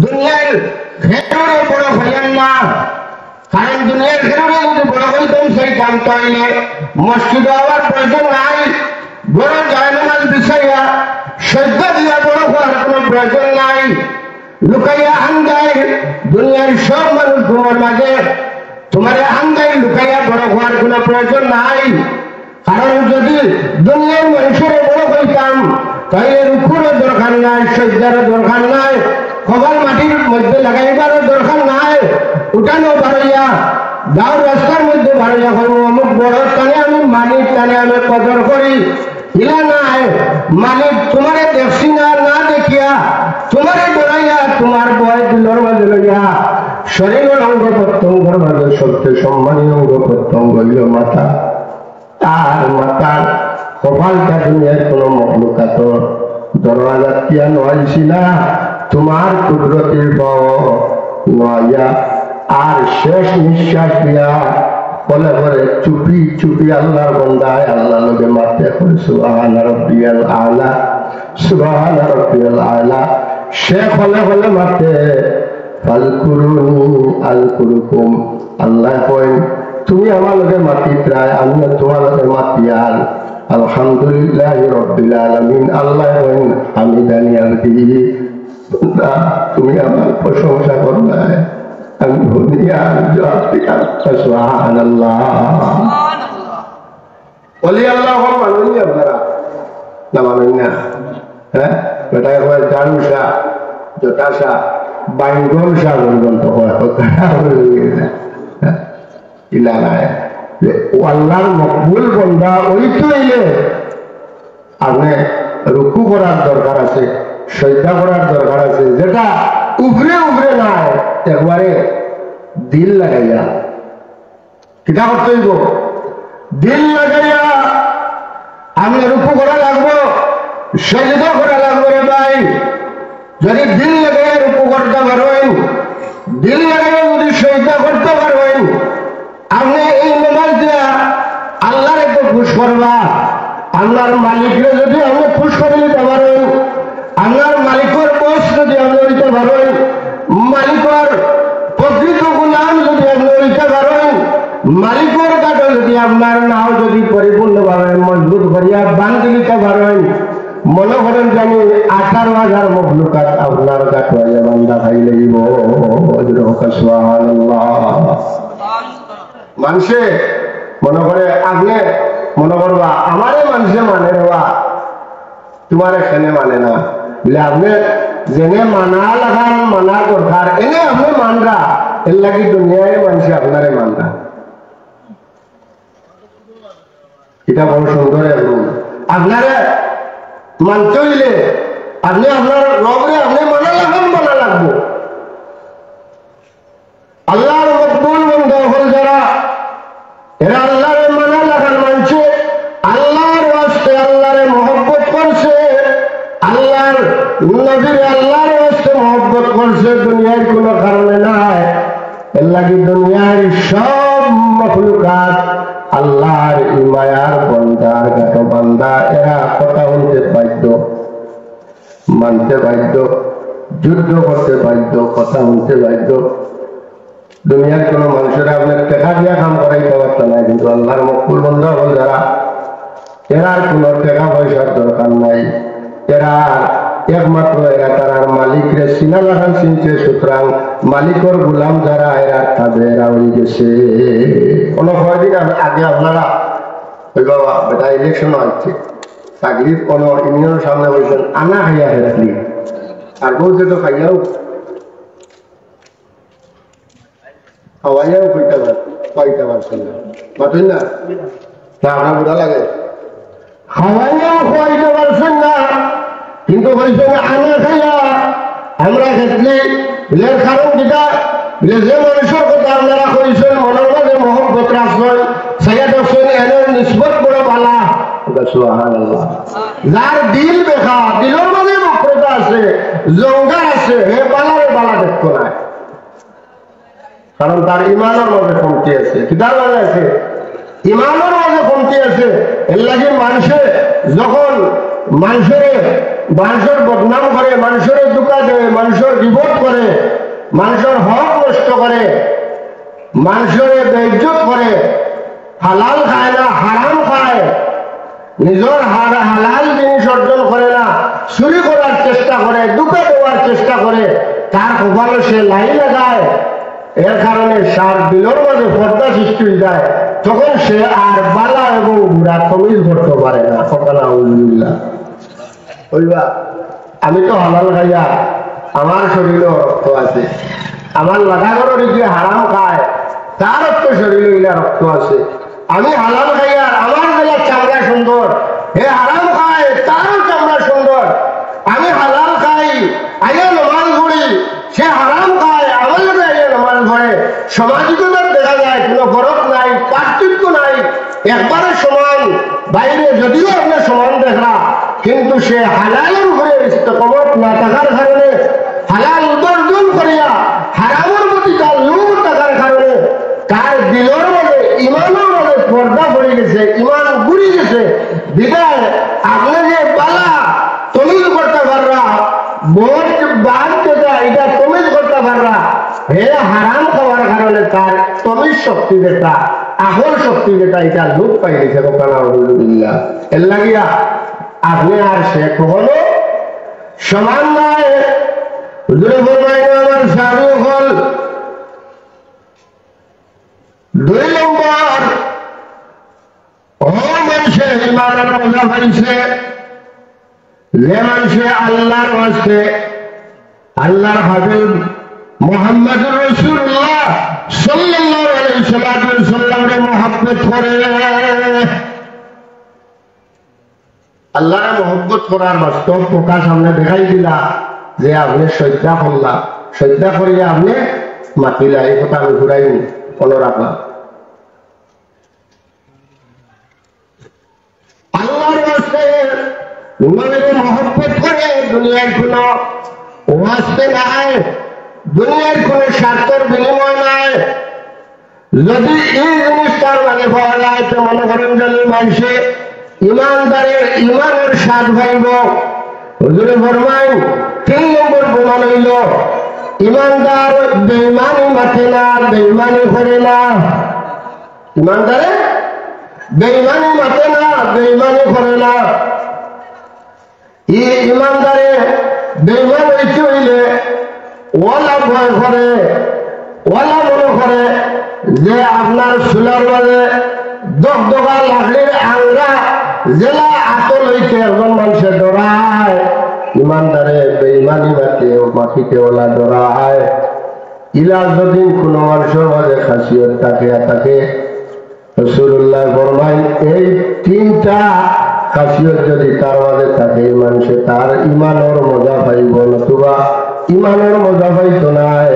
দুনিয়ার ঘেরে বড় হইলেন না, কারণ দুনিয়ার ঘেরে যদি বড় হইতেন সেই কামটা হইলে মসজিদে আবার প্রয়োজন নাই, বড় জায়নামাজ বিছাইয়া সহ্য দিয়া বড় হওয়ার কোনো প্রয়োজন নাই। লুকাইয়া আন্দায় দুনিয়ার সব মানুষ তোমার মাঝে, তোমার আন্দায় লুকাইয়া বড় হওয়ার কোনো প্রয়োজন নাই। কারণ যদি দুনিয়ার মানুষের বড় হইতাম তাহলে রুকুরের দরকার নাই, সজ্জার দরকার নাই, কপাল মাটির মধ্যে লাগাইবার দরকার নাই। উঠানো বাড়াইয়া যাও রাস্তার মধ্যে বাড়াইয়া হইব অমুক বড় টানে আমি মালিক, টানে আমি কদর করি, ইলা নাই। মালিক তোমারে দেখছি না, না দেখিয়া তোমারে ডরাইয়া তোমার বয় দিলর মাঝে লইয়া শরীরের অঙ্গ প্রত্যঙ্গের মাঝে সবচেয়ে সম্মানীয় অঙ্গ প্রত্যঙ্গ হইল মাথা। আর মাতার কপালটা দুনিয়ার কোন মখলুকাত দরওয়াজা দিয়া নয়ছি না, তোমার কুদরতের নয়া। আর শেষ নিঃশ্বাস দিয়া বলে বলে চুপি চুপি আল্লাহর বন্দায় আল্লাহ লোকে মারতে করে সুবহান রাব্বিয়াল আলা, সুবহান রাব্বিয়াল আলা। শেখ হলে হলে মারতে ফালকুরুনি আলকুরুকুম। আল্লাহ কয় তুমি আমার লোকে মাতি প্রায়, আমি তোমার লোকে মাতি। আর আলহামদুলিল্লাহ রাব্বিল আলামিন। আল্লাহ কয় হামিদানি আলহি, তুমি আমার প্রশংসা করবে, আমি হুদিয়া সুবহানাল্লাহ। ওলি আল্লাহ মানুষ আপনারা না মানুষ না? হ্যাঁ, বেটা হয় জানুসা জটাসা বাইঙ্গল শাহ পর্যন্ত হয় ইলা নাই। আল্লাহর মকবুল বন্দা ওই তো এলে আপনি রুকু করার দরকার আছে, সজ্জা করার দরকার আছে, যেটা উপরে উপরে নাই, একবারে দিল লাগাইয়া কিতা করতে হইব, দিল লাগাইয়া আমি রুকু করা লাগবো, সজ্জা করা লাগবো। রে ভাই, যদি দিল লাগাইয়া রুকু করতে পারবেন, দিল লাগাইয়া যদি সজ্জা করতে পারবেন, আপনি এই মোবাইল দিয়া আল্লাহর একটু খুশ করবা। আল্লাহর মালিকরে যদি আপনি খুশ করে নিতে পারেন, আল্লাহর মালিকের বস যদি আপনি নিতে পারেন, মালিকের প্রকৃত গুলাম যদি আপনি নিতে পারেন, মালিকের কাছে যদি আপনার নাও যদি পরিপূর্ণভাবে মজবুত করিয়া বান্ধি নিতে পারেন, মনে করেন যে আমি 18,000 মখলুকাত আপনার কাছে বান্ধা খাই লাগিব। মানুষে মনে করে আপনি মনে করবা আমারে মানুষে মানে নেওয়া, তোমার এখানে মানে না বলে আপনি যেনে মানা লাগান মানা দরকার এনে আপনি মানরা, এর লাগি দুনিয়ায় মানুষে আপনারে মানরা। এটা বড় সুন্দর। আপনারে মানতে হইলে আপনি আপনার রবরে আপনি মানা লাগান, মানা লাগবো। আল্লাহর মকবুল বন্ধ হল যারা, এরা আল্লাহরে মানা লাগান মানছে, আল্লাহর ওয়াস্তে আল্লাহরে মহব্বত করছে, আল্লাহর নবীর আল্লাহর ওয়াস্তে মহব্বত করছে, দুনিয়ার কোনো কারণে নাই। এর লাগি দুনিয়ার সব মখলুকাত আল্লাহর ইমায়ার বন্দার গাটো বান্দা, এরা কথা বলতে বাধ্য, মানতে বাধ্য, যুদ্ধ করতে বাধ্য, কথা বলতে বাধ্য। দুনিয়ার কোন মানুষেরা আপনার টাকা দিয়া কাম করাইতে পারত না, কিন্তু আল্লাহর মকবুল বন্ধা হল যারা, এরার কোন টাকা পয়সার দরকার নাই। এরা একমাত্র এরা তার মালিকরে সিনা লাগান চিনছে, সুতরাং মালিকর গুলাম যারা এরা তাদের এরা হয়ে গেছে। কোন কয়দিন আগে আপনারা ওই বাবা বেটা ইলেকশন হচ্ছে, চাকরির কোন ইউনিয়নের সামনে বলছেন আনা খাইয়া হেরালি, আর বলছে তো খাইয়াও খাওয়াইয়াও পাইতে পারছেন না, পাঠেন না আপনার বুড়া লাগে, খাওয়াইয়াও খাওয়াইতে পারছেন না, কিন্তু বলছেন আনা খাইয়া আমরা ক্ষেত্রে এর কারণ যেটা যে মানুষের কথা আপনারা কইছেন মনের মাঝে মহব্বত রাখছেন, সেটা দেখছেন এর নিসবত বড় বালা। সুবহানাল্লাহ। যার দিল বেখা, দিলের মাঝে বক্রতা আছে, জঙ্গা আছে, হে বালারে বালা দেখতো না, কারণ তার ইমানের মাঝে কমতি আছে। কিতার মাঝে আছে? ইমানের মাঝে কমতি আছে। এর লাগে মানুষে যখন মানুষের বদনাম করে, মানুষের দুঃখা দেয়, মানুষের বিপদ করে, মানুষের হক নষ্ট করে, মানুষের বেইজ্জত করে, হালাল খায় না হারাম খায়, নিজের হালাল জিনিস অর্জন করে না, চুরি করার চেষ্টা করে, দুঃখা দেওয়ার চেষ্টা করে, তার কপালে সে লাই লাগায়, এর কারণে সার দিলের মাঝে পর্দা সৃষ্টি হয়ে যায়, তখন সে আর বালা এবং বুড়া তমিজ করতে পারে না। আমি তো হালাল খাইয়া আমার শরীরে রক্ত আছে, আমার লাগাগরের যে হারাম খায় তার তো শরীরে ইলা রক্ত আছে। আমি হালাল খাইয়া আমার বেলা চামড়া সুন্দর, হে হারাম খায় তারও চামড়া সুন্দর। আমি হালাল খাই আইয়া নমাজ পড়ি, সে হারাম খায় আমার লোকে আইয়া নমাজ পড়ে। সামাজিকতার দেখা যায় কোনো ফরক নাই, পার্থক্য নাই, একবারে সমান। বাইরে যদিও আপনার সমান দেখা, কিন্তু সে হালালের উপরে ইস্তকমত না থাকার কারণে, হালাল উপার্জন করিয়া হারামের প্রতি তার লোভ থাকার কারণে তার দিলের মাঝে ইমানের মাঝে পর্দা পড়ে গেছে, ইমান গুড়ি গেছে। বিদায় আপনি যে বালা তমিজ করতে পাররা, বোধ বাদ যেটা এটা তমিজ করতে পাররা, হে হারাম খাওয়ার কারণে তার তমিজ শক্তি যেটা, আসল শক্তি যেটা, এটা লোপ পাই গেছে। এর লাগিয়া আপনি আর সে কখনো সমান নয়। আমার সাধু হল 2 নম্বর, ও মানুষের ইমানের মজা পাইছে যে মানুষে আল্লাহর ওয়াস্তে আল্লাহর হাবিব মুহাম্মদুর রাসূলুল্লাহ সাল্লাল্লাহু আলাইহি সাল্লামের মহব্বত করে। আল্লাহর মহব্বত করার বাস্তব প্রকাশ সামনে দেখাই দিলা যে আপনি শ্রদ্ধা করলা, শ্রদ্ধা করিয়া আপনি মাতিলা। এই কথা আমি ঘুরাই মনে রাখলাম। আল্লাহর বাস্তে নবীর মহব্বত করে দুনিয়ার কোন ওয়াস্তে নাই, দুনিয়ার কোন স্বার্থের বিনিময় নাই। যদি এই জিনিসটার মানে পাওয়া যায় তো মনে করেন যদি মানুষে ইমানদারের ইমানের স্বাদ ভাইব। হুজুরে ফরমাই 3 নম্বর প্রমাণ হইল ইমানদার বেঈমানি মাথে না, বেঈমানি করে না। ইমানদারে বেঈমানি মাথে না, বেঈমানি করে না। এই ইমানদারে বেঈমান হইতে হইলে ওয়ালা ভয় করে, ওয়ালা মনে করে যে আপনার চুলার মাঝে দগদগা লাকড়ির আংরা জেলা আতল হইতে একজন মানুষের ডরায়। ইমানদারে বেঈমানি মাটিতে ওলা ডরায়। ইলা যদি কোনো মানুষের মাঝে খাসিয়ত থাকে রাসূলুল্লাহ ফরমায় এই 3টা খাসিয়ত যদি তার মাঝে থাকে, মানুষে তার ইমানের মজা পাইব, নতুবা ইমানের মজা পাইতো নাই।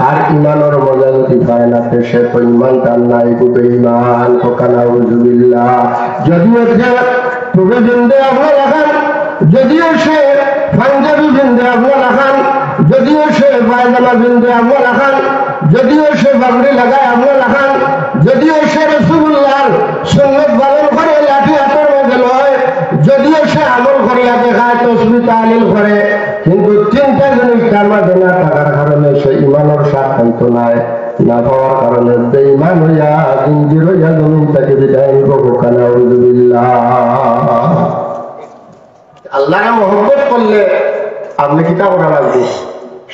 আর ইমানের মজা যদি পায় না সে তো ইমান তার নাই, বেঈমান। ওকানাউযুবিল্লাহ। যদিও সে টুপি পিনতে আপনার রাখান, যদিও সে পাঞ্জাবি পিনতে আপনার রাখান, যদিও সে পায়জামা পিনতে আপনার রাখান, যদিও সে পাগড়ি লাগায় আপনার রাখান, যদিও সে রাসূলুল্লাহর সুন্নাত পালন করে লাঠি হাতের মধ্যে লয়, যদিও সে আমল করিয়া দেখায়, তাসবিহ তাহলিল করে, কিন্তু 3টা জিনিস তার মাঝে না থাকার কারণে সে ইমানের স্বাদ পাইতো নাই। না পাওয়ার কারণে বেঈমান হইয়া জিঞ্জির হইয়া জমিন থেকে বিদায় নিব। ওকানাউযুবিল্লাহ। আল্লাহকে মহব্বত করলে আপনি কিতা করা লাগবে?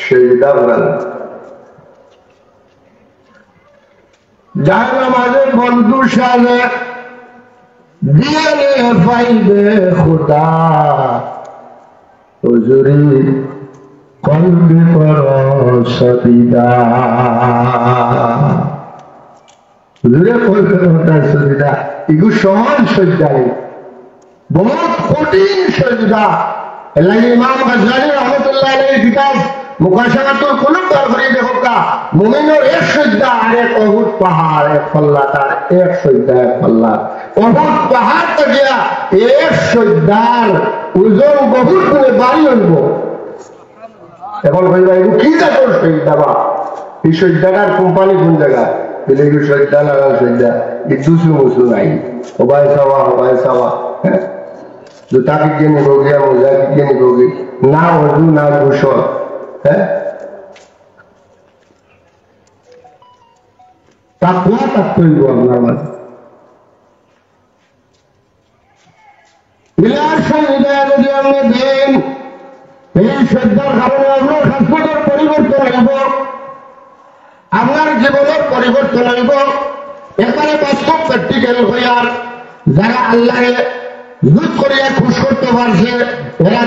সেজদা করা লাগবে। যার নামাজে বন্ধু সাজে দিয়ালে পাইবে খোদা, হুজুরি কলবে কর সবিদা। হুজুরে কলবে কর সবিদা, এগুলো সহজ সজ্জা নেই, বহুত কঠিন সজ্জা। ইমাম গাজ্জালী রহমতুল্লাহ আলাইহির কিতাব মুকাশাফাতুল কুলুব দরবারে দেখোকা মুমিনের এক সজ্জা আর এক উহুদ পাহাড়, এক পাল্লা, তার এক সজ্জা এক পাল্লা। উহুদ পাহাড় থেকে এক সজ্জার ওজন বহুত গুণে বাড়ি হইব। এখন কইবা এগুলো কি জাতের সজ্জা? বা এই সজ্জাটার কোম্পানি কোন জায়গা? এগুলো সজ্জা লাগান সজ্জা, এই দুসু মুসু নাই, হবাই সাওয়া হবাই সাওয়া। জুতা কিনে নিবগে মোজা কিনে নিবগে না অজু না গোসল হ্যাঁ তাকওয়া থাকতে হইব আপনার মাঝে বিলার সঙ্গে যদি আপনি দেন এই শ্রদ্ধার কারণে আপনার হাসপাতাল পরিবর্তন হইব আপনার জীবনের পরিবর্তন হইব এখানে বাস্তব প্র্যাকটিক্যাল হইয়ার যারা আল্লাহকে লুট করিয়া খুশ করতে পারছে এরা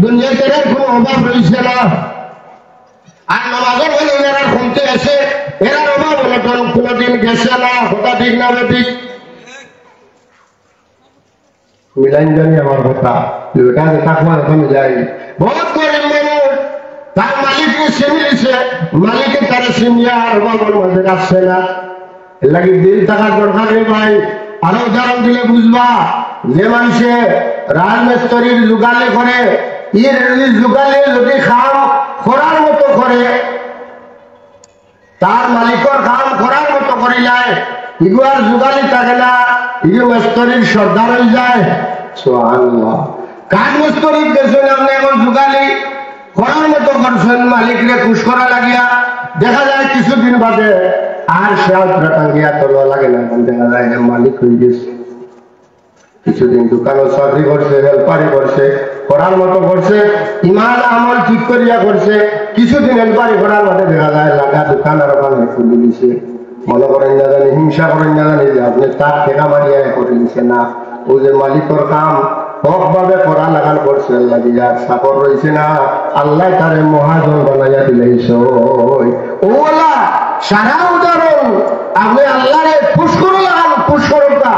দুনিয়াতে কোনো অভাব রয়েছে না আর নামাজের হলে এরা কমতে আছে এরা অভাব অনটন কোনোদিন গেছে না কথা ঠিক না ঠিক মিলাইন জানি আমার কথা ওটা তাকওয়া এখন যাই বহুত গরিব মানুষ তার মালিককে চিনিয়েছে মালিকের তারা চিনিয়া আর অভাবের মধ্যে আসছে না এর লাগে দিল থাকার দরকার নেই ভাই আরো উদাহরণ দিলে বুঝবা যে মানুষে রাজমিস্ত্রির জোগালে করে জোগালে যদি খাম করার মতো করে তার মালিকর কাম করার মতো করে যায় ইগু আর জোগালি থাকে না ইগু মিস্ত্রির সর্দার হয়ে যায় সুবহানাল্লাহ কাজ মিস্ত্রির দেশে আপনি এমন জোগালি করার মতো করছেন মালিকরে খুশ করা লাগিয়া দেখা যায় কিছুদিন বাদে আর সে টাঙ্গিয়া তোলা লাগে না দেখা যায় মালিক হয়ে গেছে কিছুদিন দোকানও চাকরি করছে হেল্পারি করছে করার মতো করছে ইমান আমল ঠিক করিয়া করছে কিছুদিন হেল্পারি করার মধ্যে দেখা যায় লাগা দোকান আর ওখানে খুলে দিছে মনে করেন না জানি হিংসা করেন না জানি যে আপনি তার ঠেকা মারিয়া করে দিছে না ও যে মালিকর কাম হক ভাবে করা লাগান করছে লাগি যার সাপর রয়েছে না আল্লাহ তারে মহাজন বানাইয়া দিলেছ ওলা সারা উদাহরণ আপনি আল্লাহরে খুশ করে লাগান খুশ করতা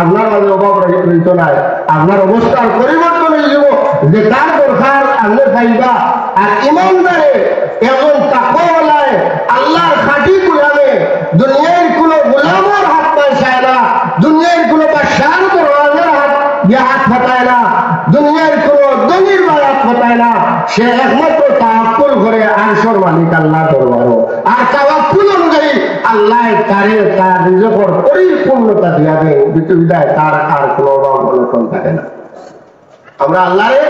আপনার মাঝে অভাব রইত নাই আপনার অবস্থার পরিবর্তন হয়ে যাব যে তার দরকার আপনি পাইবা আর ইমানদারে এমন তাকওয়াওয়ালায় আল্লাহর খাঁটি গোলামে দুনিয়ার কোনো গোলামের হাত পায় না দুনিয়ার কোনো বাদশার দরওয়াজার হাত ফাটায় না দুনিয়ার কোনো দলির হাত ফাটায় না সে একমাত্র তাওয়াক্কুল করে আরশের মালিক আল্লাহ দরবারও আর তাওয়াক্কুল অনুযায়ী আল্লাহ তারে তার রিজকের পরিপূর্ণতা দিয়া দেয় বিদায় তার আর কোনো অভাব অনটন থাকে না আমরা আল্লাহরে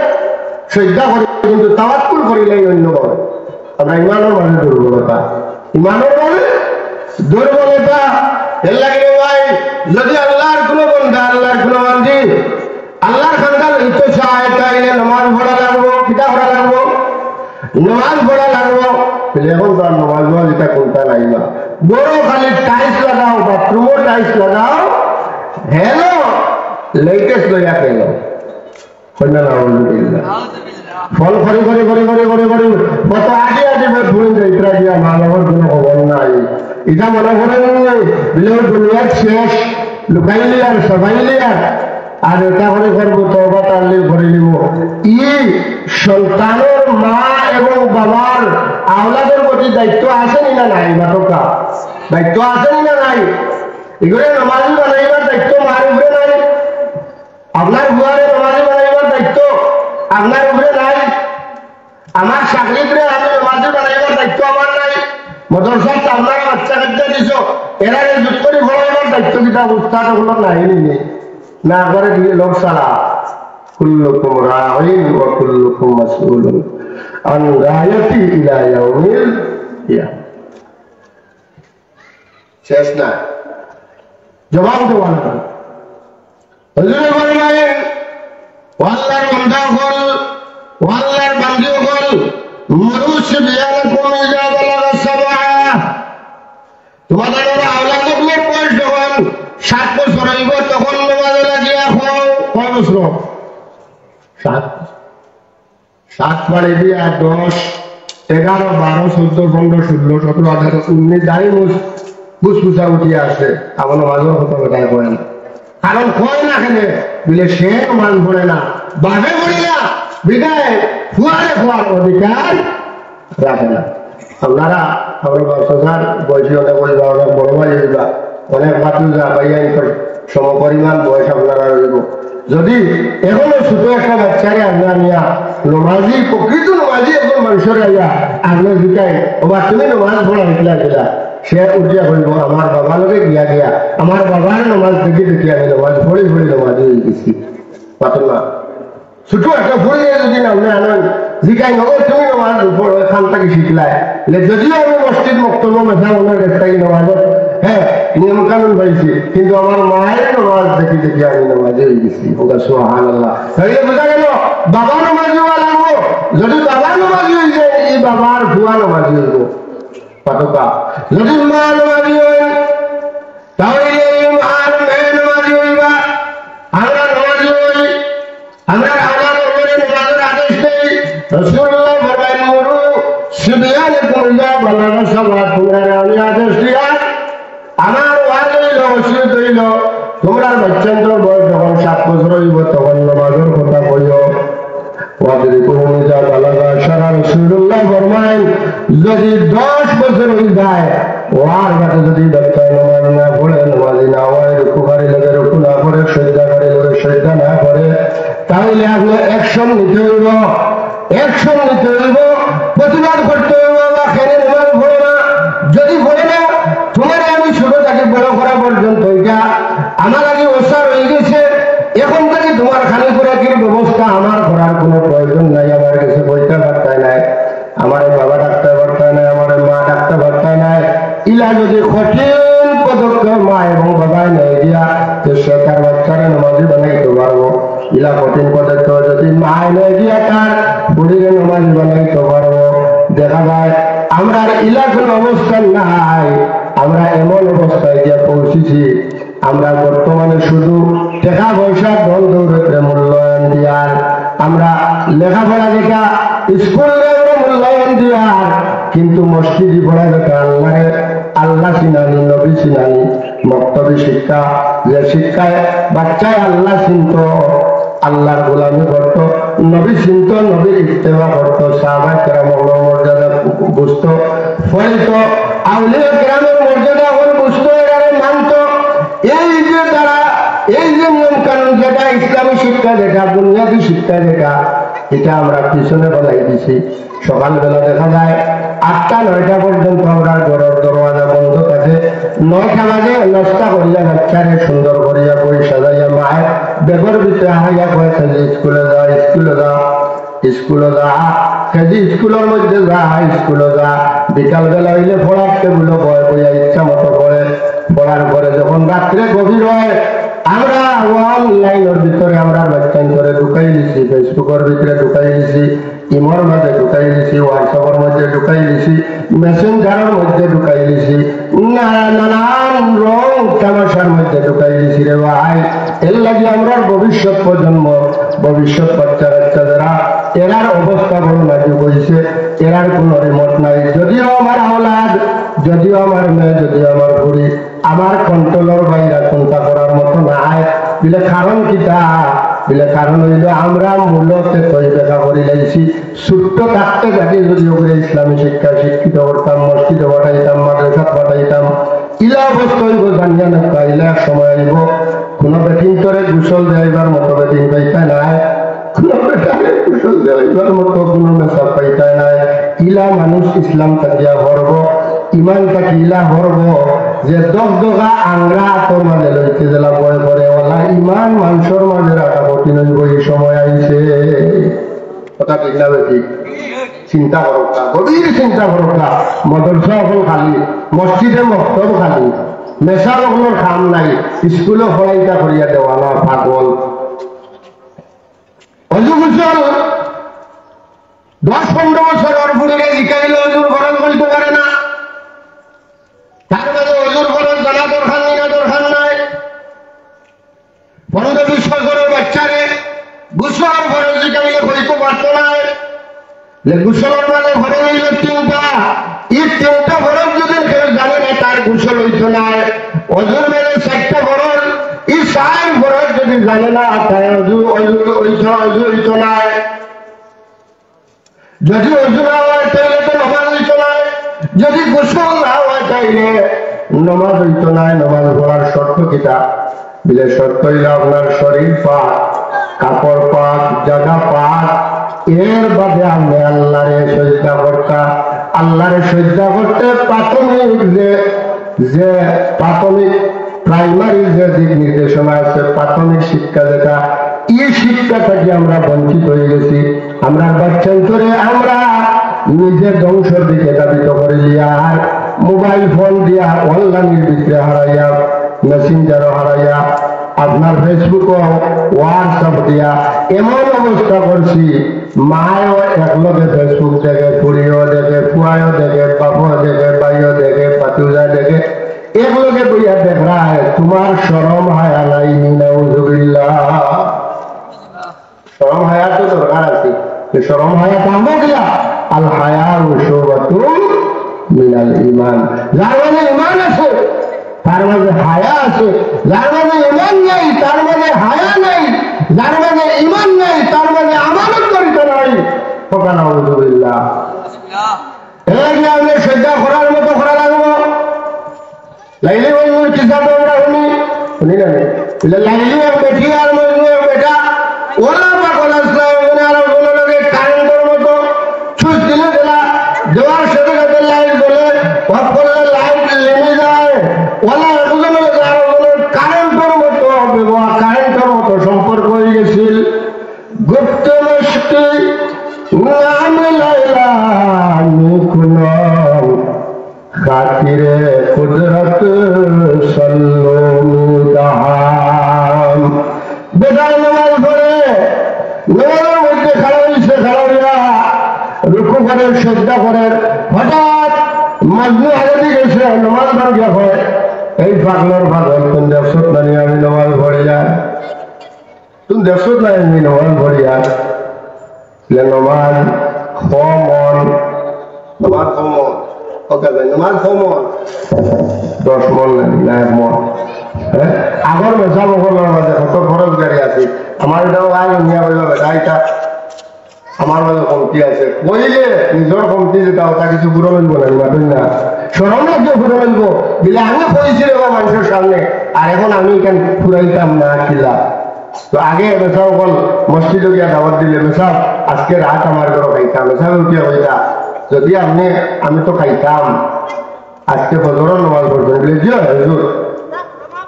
শ্রদ্ধা করি কিন্তু তাওয়াক্কুল করিলেই অন্যভাবে আমরা ইমানের মাঝে দুর্বলতা এর লাগে ভাই যদি আল্লাহর কোনো বন্ধা আল্লাহর কোনো বান্ধি আল্লাহর খানদান হইতে চায় তাইলে নামাজ পড়া লাগবো কিতা পড়া লাগবো নামাজ পড়া লাগবো এখন তো আর নামাজ পড়া যেটা কোনটা নাই না বড় খালি টাইলস লাগাও বাথরুমও টাইলস লাগাও হেলো লেটেস্ট লইয়া গেল ফল করে করে করে করে করে করে কত আগে আগে ভুলে যাই ইতরা দিয়া মানবর কোনো খবর নাই এটা মনে করেন বিলের দুনিয়ার শেষ লুকাইলে আর সবাইলে আর এটা করে করবো তওবা তাল্লি করে নিব ই সন্তানের মা এবং বাবার আওলাদের প্রতি দায়িত্ব আছে না নাই নাটকা দায়িত্ব আছে না নাই এগুলো নামাজি বানাইবার দায়িত্ব মার উপরে নাই আপনার বুয়ারে নামাজি বানাইবার দায়িত্ব আপনার উপরে নাই আমার চাকরিতে আমি নামাজি বানাইবার দায়িত্ব আমার নাই মদরসার আপনারা বাচ্চা কাচ্চা দিছ এরা যুগ করে ভরাইবার দায়িত্ব কিতা উস্তাদ ওগুলো নাই নেই না করে দিয়ে লোক সারা কুল্লুকুম রাঈন ওয়া কুল্লুকুম মাসউলুন আন রায়াতি ইলা ইয়াউমিল কিয়ামah শেষ না জবাব দেওয়া না হুজুরে বলেন ওয়াল্লাহর বান্দা হল ওয়াল্লাহর বান্দী হল মুরুশ বিয়ালাকুম ইজা বালাগা সাবআ তোমাদের আওলাদের বয়স যখন 7 বছর হইব তখন নামাজে লাগিয়া হও কয় বছর 7 বাড়ি দিয়া 10 11 12 14 15 16 17 18 19 দাঁড়িয়ে বুঝবুঝা উঠিয়া আসে আমার নামাজের কথা বেটায় কয় না কারণ কয় না কেন বলে সে মান পড়ে না বাঘে পড়ে না বিদায় ফুয়ারে ফুয়ার অধিকার রাখে না আপনারা আমরা বাচ্চার বয়সী অনেক বলবা অনেক বড় ভাই হইবা অনেক ভাতুজা ভাইয়া সমপরিমাণ বয়স আপনারা রইব যদি এখনো ছোট একটা বাচ্চারে আপনার নিয়া নমাজি প্রকৃত নমাজি এখন মানুষের আইয়া আপনার জিকাই ওবা তুমি নমাজ পড়া হইলা গেলা সে উঠিয়া হইব আমার বাবা লোকে গিয়া গিয়া আমার বাবার নমাজ দেখি দেখি আমি নমাজ পড়ি পড়ি নমাজি হয়ে গেছি পাতো না ছোট একটা ফুরিয়ে যদি নামে আনেন জিকাই নগর তুমি নমাজ খান থেকে শিখলাই যদিও আমি মসজিদ বক্তব্য মেধা মনের কাছ থেকে নমাজত হ্যাঁ নিয়ম কানুন পাইছি কিন্তু আমার মায়ের নমাজ দেখি দেখি আমি নমাজে হয়ে গেছি ওটা সুবহানাল্লাহ তাহলে বোঝা গেল বাবা নমাজি লাগবো যদি বাবা নমাজি হয়ে যায় এই বাবার ভুয়া নমাজি হইব পাতকা যদি মা নমাজি হয় তাহলে মার মেয়ে নমাজি হইবা আমরা নমাজি হই আমরা আমার নমাজের আদেশ দেই রাসূলুল্লাহ ফরমায়েন মুরু সিবিয়ানকুম ইযা বালাগা সাবা তোমরা আমি আদেশ দিয়া আমার ওয়াজি রসুল হইল তোমরা বাচ্চাদের বয়স যখন 7 বছর হইব তখন নমাজের কথা কইও ওয়াজিবুহুম ইযা বালাগা সারা রাসূলুল্লাহ ফরমায়েন যদি 10 বছর হয়ে যায় ওয়ার বাদে যদি বাচ্চা নমাজ না পড়ে নমাজি না হয় রুকু করে লাগে রুকু না করে সিজদা করে লাগে সিজদা না করে তাহলে আপনি অ্যাকশন নিতে হইব প্রতিবাদ করতে হইব বা খেলে নমাজ পড়ে না যদি পড়ে না তোমার আমি ছোট থেকে বড় করা পর্যন্ত এটা আমার আগে ওসার হয়ে গেছে এখন থেকে তোমার খালি খোরাকির ব্যবস্থা আমার করার কোনো প্রয়োজন নাই আমার কাছে বইতে পারতায় নাই আমার বাবা ডাকতে পারতায় নাই আমার মা ডাকতে পারতায় নাই ইলা যদি কঠিন পদক্ষেপ মা এবং বাবাই নেই দিয়া তো সে তার বাচ্চারা নমাজি বানাইতে পারবো ইলা কঠিন পদক্ষেপ যদি মায় নেই দিয়া তার শরীরে নমাজি বানাইতে পারবো দেখা যায় আমরা ইলা কোনো অবস্থান নাই আমরা এমন অবস্থায় গিয়ে পৌঁছেছি আমরা বর্তমানে শুধু টাকা পয়সা দল দৌড়ে মূল্যায়ন দিয়ার আমরা লেখাপড়া দেখা স্কুলে মূল্যায়ন দিয়ার কিন্তু মসজিদি পড়া দেখা আল্লাহ চিনানি নবী চিনানি মক্তবী শিক্ষা যে শিক্ষায় বাচ্চায় আল্লাহ চিনত আল্লাহর গোলামি করত নবী চিনত নবীর ইত্তেবা করত সাহাবায়ে কেরামের মর্যাদা বুঝত ফলিত আউলিয়া কেরামের মর্যাদা হল বুঝত এরা মানত এই যে তারা এই যে নিয়ম কানুন যেটা ইসলামী শিক্ষা যেটা বুনিয়াদী শিক্ষা যেটা এটা আমরা পিছনে বলাই দিছি সকালবেলা দেখা যায় 8টা-9টা পর্যন্ত আমরা ঘরের দরওয়াজা বন্ধ থাকে 9টা বাজে নাস্তা করিয়া বাচ্চারে সুন্দর করিয়া বই সাজাইয়া মায়ের বেগর ভিতরে হাইয়া কয়ে স্কুলে যা কেজি স্কুলের মধ্যে যা স্কুলে যা বিকালবেলা হইলে পড়ার টেবিলে বয় বইয়া ইচ্ছা মতো পড়ে পড়ার পরে যখন রাত্রে গভীর হয় আমরা অনলাইনের ভিতরে আমরা বাচ্চান করে ঢুকাই দিছি ফেসবুকের ভিতরে ঢুকাই দিছি ইমোর মধ্যে ঢুকাই দিছি হোয়াটসঅ্যাপের মধ্যে ঢুকাই দিছি মেসেঞ্জারের মধ্যে ঢুকাই দিছি নানান রং তামাশার মধ্যে ঢুকাই দিছি রে ভাই এর লাগে আমরা ভবিষ্যৎ প্রজন্ম ভবিষ্যৎ বাচ্চা যারা এরার অবস্থা বড় নাজুক হয়েছে এরার কোনো রিমোট নাই যদিও আমার আওলাদ যদিও আমার মেয়ে যদিও আমার বুড়ি আমার কন্ট্রোলের বাইরে চিন্তা করার মতো নাই বিলে কারণ কিতা বিলে কারণ হইল আমরা মূলতে তৈরি দেখা করে লাইছি ছোট্ট থাকতে থাকি যদি ওগুলো ইসলামী শিক্ষা শিক্ষিত করতাম মসজিদে পাঠাইতাম মাদ্রাসাত পাঠাইতাম ইলা অবস্থা হইব জানিয়া না ইলা এক সময় আইব কোনো বেটিং করে গোসল দেওয়ার মতো বেটিং পাইতা নাই কোনো বেটারে গোসল দেওয়ার মতো কোনো মেসাব পাইতা নাই ইলা মানুষ ইসলাম তাকিয়া হরব ইমান তাকি ইলা হরব যে দগদগা আংরা তোর মাঝে লইতে জেলা বয় করে ওলা ইমান মানুষের মাঝে রাখা কঠিন হইব এই সময় আইছে কথা ঠিক না বেঠিক চিন্তা করকা গভীর চিন্তা করকা মদরসা হল খালি মসজিদে মক্তব খালি মেশা সকলের কাম নাই স্কুলে পড়াইতা করিয়া দেওয়ালা পাগল অজু গোসল 10-15 বছরের বুড়িকে জিকাইলে অজুর খরচ বলতে পারে না তার মাঝে অজুর খরচ জানা দরকার নেই না দরকার নাই 15-20 বছরের বাচ্চারে গোসল খরচ জিকাইলে কইতে পারতো না গোসলের মানে ঘরে হইল 3টা এই 3টা খরচ যদি কেউ জানে না তার গোসল হইতো না অজুর মানে 4টা খরচ এই 4 খরচ যদি জানে না তার অজু হইতো না যদি অজু না হয় তাহলে তো নামাজ হইতো না যদি গোসল না হয় তাইলে নামাজ হইতো না নামাজ পড়ার শর্ত কিটা বিলে শর্ত হইল আপনার শরীর পাক কাপড় পাক জায়গা পাক এর বাদে আপনি আল্লাহরে সজ্জা করতা আল্লাহরে সজ্জা করতে প্রাথমিক যে প্রাথমিক প্রাইমারি যে দিক নির্দেশনা আছে প্রাথমিক শিক্ষা যেটা এই শিক্ষা থেকে আমরা বঞ্চিত হয়ে গেছি। আমরা বাচ্চান্তরে আমরা নিজের ধ্বংসের দিকে দাবিত করে দিয়া মোবাইল ফোন দিয়া অনলাইনের ভিতরে হারাইয়া মেসেঞ্জারও হারাইয়া আপনার ফেসবুক হোয়াটসঅ্যাপ দিয়া এমন অবস্থা করছি মায়ও একলগে ফেসবুক দেখে, পুরিও দেখে, ফুয়াও দেখে, বাপও দেখে, বাইও দেখে, পাতুজা দেখে, একলগে বইয়া দেখ রায় তোমার শরম হায়া নাই। নাউযুবিল্লাহ। শরম হায়া তো দরকার আছে, শরম হায়া পাবো কিনা? আল হায়া শুবাতুন মিনাল ঈমান। যার মানে ঈমান আছে তার মাঝে হায়া আছে, যার মাঝে ঈমান নেই তার মাঝে হায়া নেই, যার মাঝে ঈমান নেই তার মাঝে আমানত করিতে নাই। নাউযুবিল্লাহ। এর কি আপনি শ্রদ্ধা করার মতো করা লাগবো? লাইলি মজনুর কিসা তো আমরা শুনি না, লাইলি এক বেটি আর মজনু এক বেটা, ওরা পাগল আসলে আর কোনো লোকে কারেন্টের মতো সুইচ দিলে দিলা, দেওয়ার সাথে সাথে লাইট বলে অফ করলে লাইট নেমে যায়। ওলা দুজনে আর কারেন্টের মতো ব্যবহার, কারেন্টের মতো সম্পর্ক হয়ে গেছিল। গুপ্ত মুশকি নাম লাইলা মুকুনম খাতিরে কুদরত সল্লুদাহাম। বেদার নামাজ পড়ে নামাজের মধ্যে খাড়া হয়েছে, খাড়া হইয়া রুকু করেন, শ্রদ্ধা করেন, হঠাৎ মজনু হাজারি গেছে নামাজ ভাঙ্গিয়া হয়। এই পাগলর পাগল তুমি দেখছত না আমি নামাজ পড়ে যায়, তুমি দেখছত না আমি নামাজ পড়ে যায়। নামাজ সমন, নামাজ সমন, ওকে ভাই নামাজ সমন 10 মন না 1 মন। হ্যাঁ, আগর মেসা বকলের মাঝে কত খরচ গাড়ি আছে, আমার এটাও আয় নিয়ে বলবে বেটা এটা আমার মাঝে কমতি আছে, বইলে নিজের কমতি যেটা ওটা কিছু ঘুরে মিলবো না, মাতুন না সরম লাগবে ঘুরে মিলবো দিলে আমি কইছি রে মানুষের সামনে, আর এখন আমি এখানে ফুরাইতাম না কিলা। তো আগে মেসাও বল মসজিদে গিয়া দাওয়াত দিলে মেসাব আজকে রাত আমার ঘরে খাইতাম, মেসাব উঠিয়া হইতা যদি আমি তো খাইতাম আজকে ফজরের নামাজ পড়বেন বলে জি হুজুর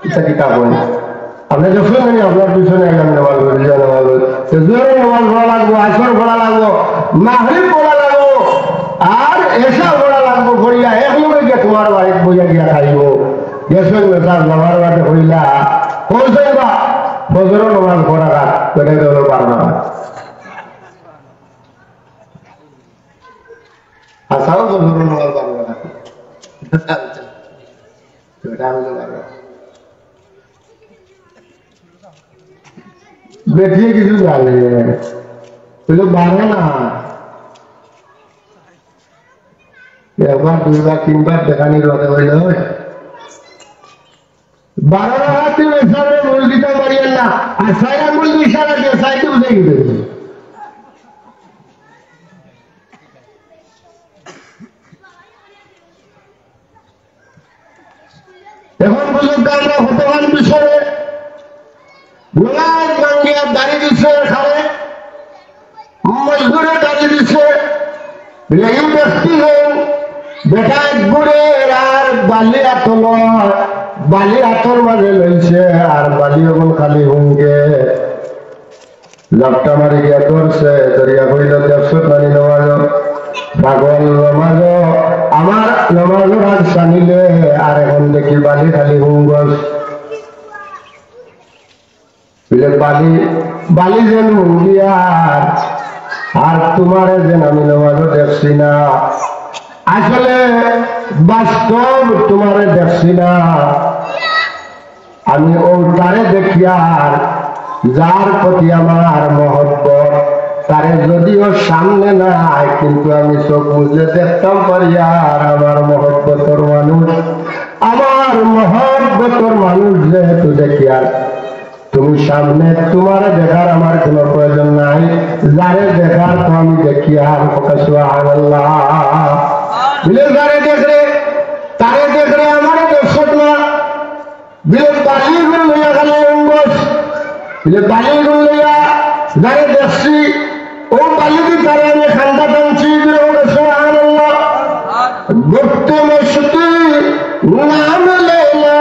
এটা কিতাব হয় আপনি যখন জানি আপনার পিছনে একদম নামাজ পড়ি, নামাজ জোরে নামাজ পড়া লাগবো, আসর পড়া লাগবো, মাগরিব পড়া লাগবো, আর এসা পড়া লাগবো করিয়া একলগে গিয়া তোমার বাড়িতে বইয়া গিয়া খাইব। গেছেন মেসাব নামার বাড়িতে কইলা কইছেন বা ফজরের নামাজ পড়া রাত কেটে গেল 12 রাত। আসাও ফজরের নামাজ 12 রাত বেটিয়ে কিছু জানে বললো 12 না, একবার 2 বার 3 বার দেখানির কথা বলল 12 রাতে ইশারে বল দিতে পারিয়েন না, আর সাইরা বল ইশারা দিয়ে সাইতে উঠে গেছে। এখন পর্যন্ত আমরা হতবান বিষয়ে গোলার গাঙ্গিয়া দাঁড়িয়ে দিচ্ছে, খালে মজদুরে দাঁড়িয়ে দিচ্ছে, এই ব্যক্তি বেটা এক গুড়ের আর বালি আতল, বালি আতর মাঝে লইছে আর বালি এখন খালি হুঙ্গে লাপটা মারি গিয়া ধরছে, ধরিয়া কইল দেখছত মানি নামাজ পাগল নামাজ আমার নামাজের হাত টানিলে আর এখন দেখি বালি খালি হুঙ্গস বালি বালি যেন হুঙ্গিয়ার আর তোমারে যেন আমি নামাজও দেখছি না, আসলে বাস্তব তোমারে দেখছি না, আমি ও তারে দেখিয়ার যার প্রতি আমার মহব্বত তারে যদিও সামনে নাই কিন্তু আমি চোখ বুঝলে দেখতাম পারি আর আমার মহব্বতর মানুষ, আমার মহব্বতর মানুষ যেহেতু দেখি আর তুমি সামনে তোমার দেখার আমার কোনো প্রয়োজন নাই, যারে দেখার তো আমি দেখি আর সুবহানাল্লাহ বিলে যারে দেখলে তারে দেখলে আমার দেখছত না বিলে বালিগুলো লইয়া খালি অঙ্গস বিলে বালিগুলো লইয়া যারে দেখছি ও বালিদি তারে আমি খান্দা টানছি বিলে সুবহানাল্লাহ গুপ্ত মস্তি নাম লইলা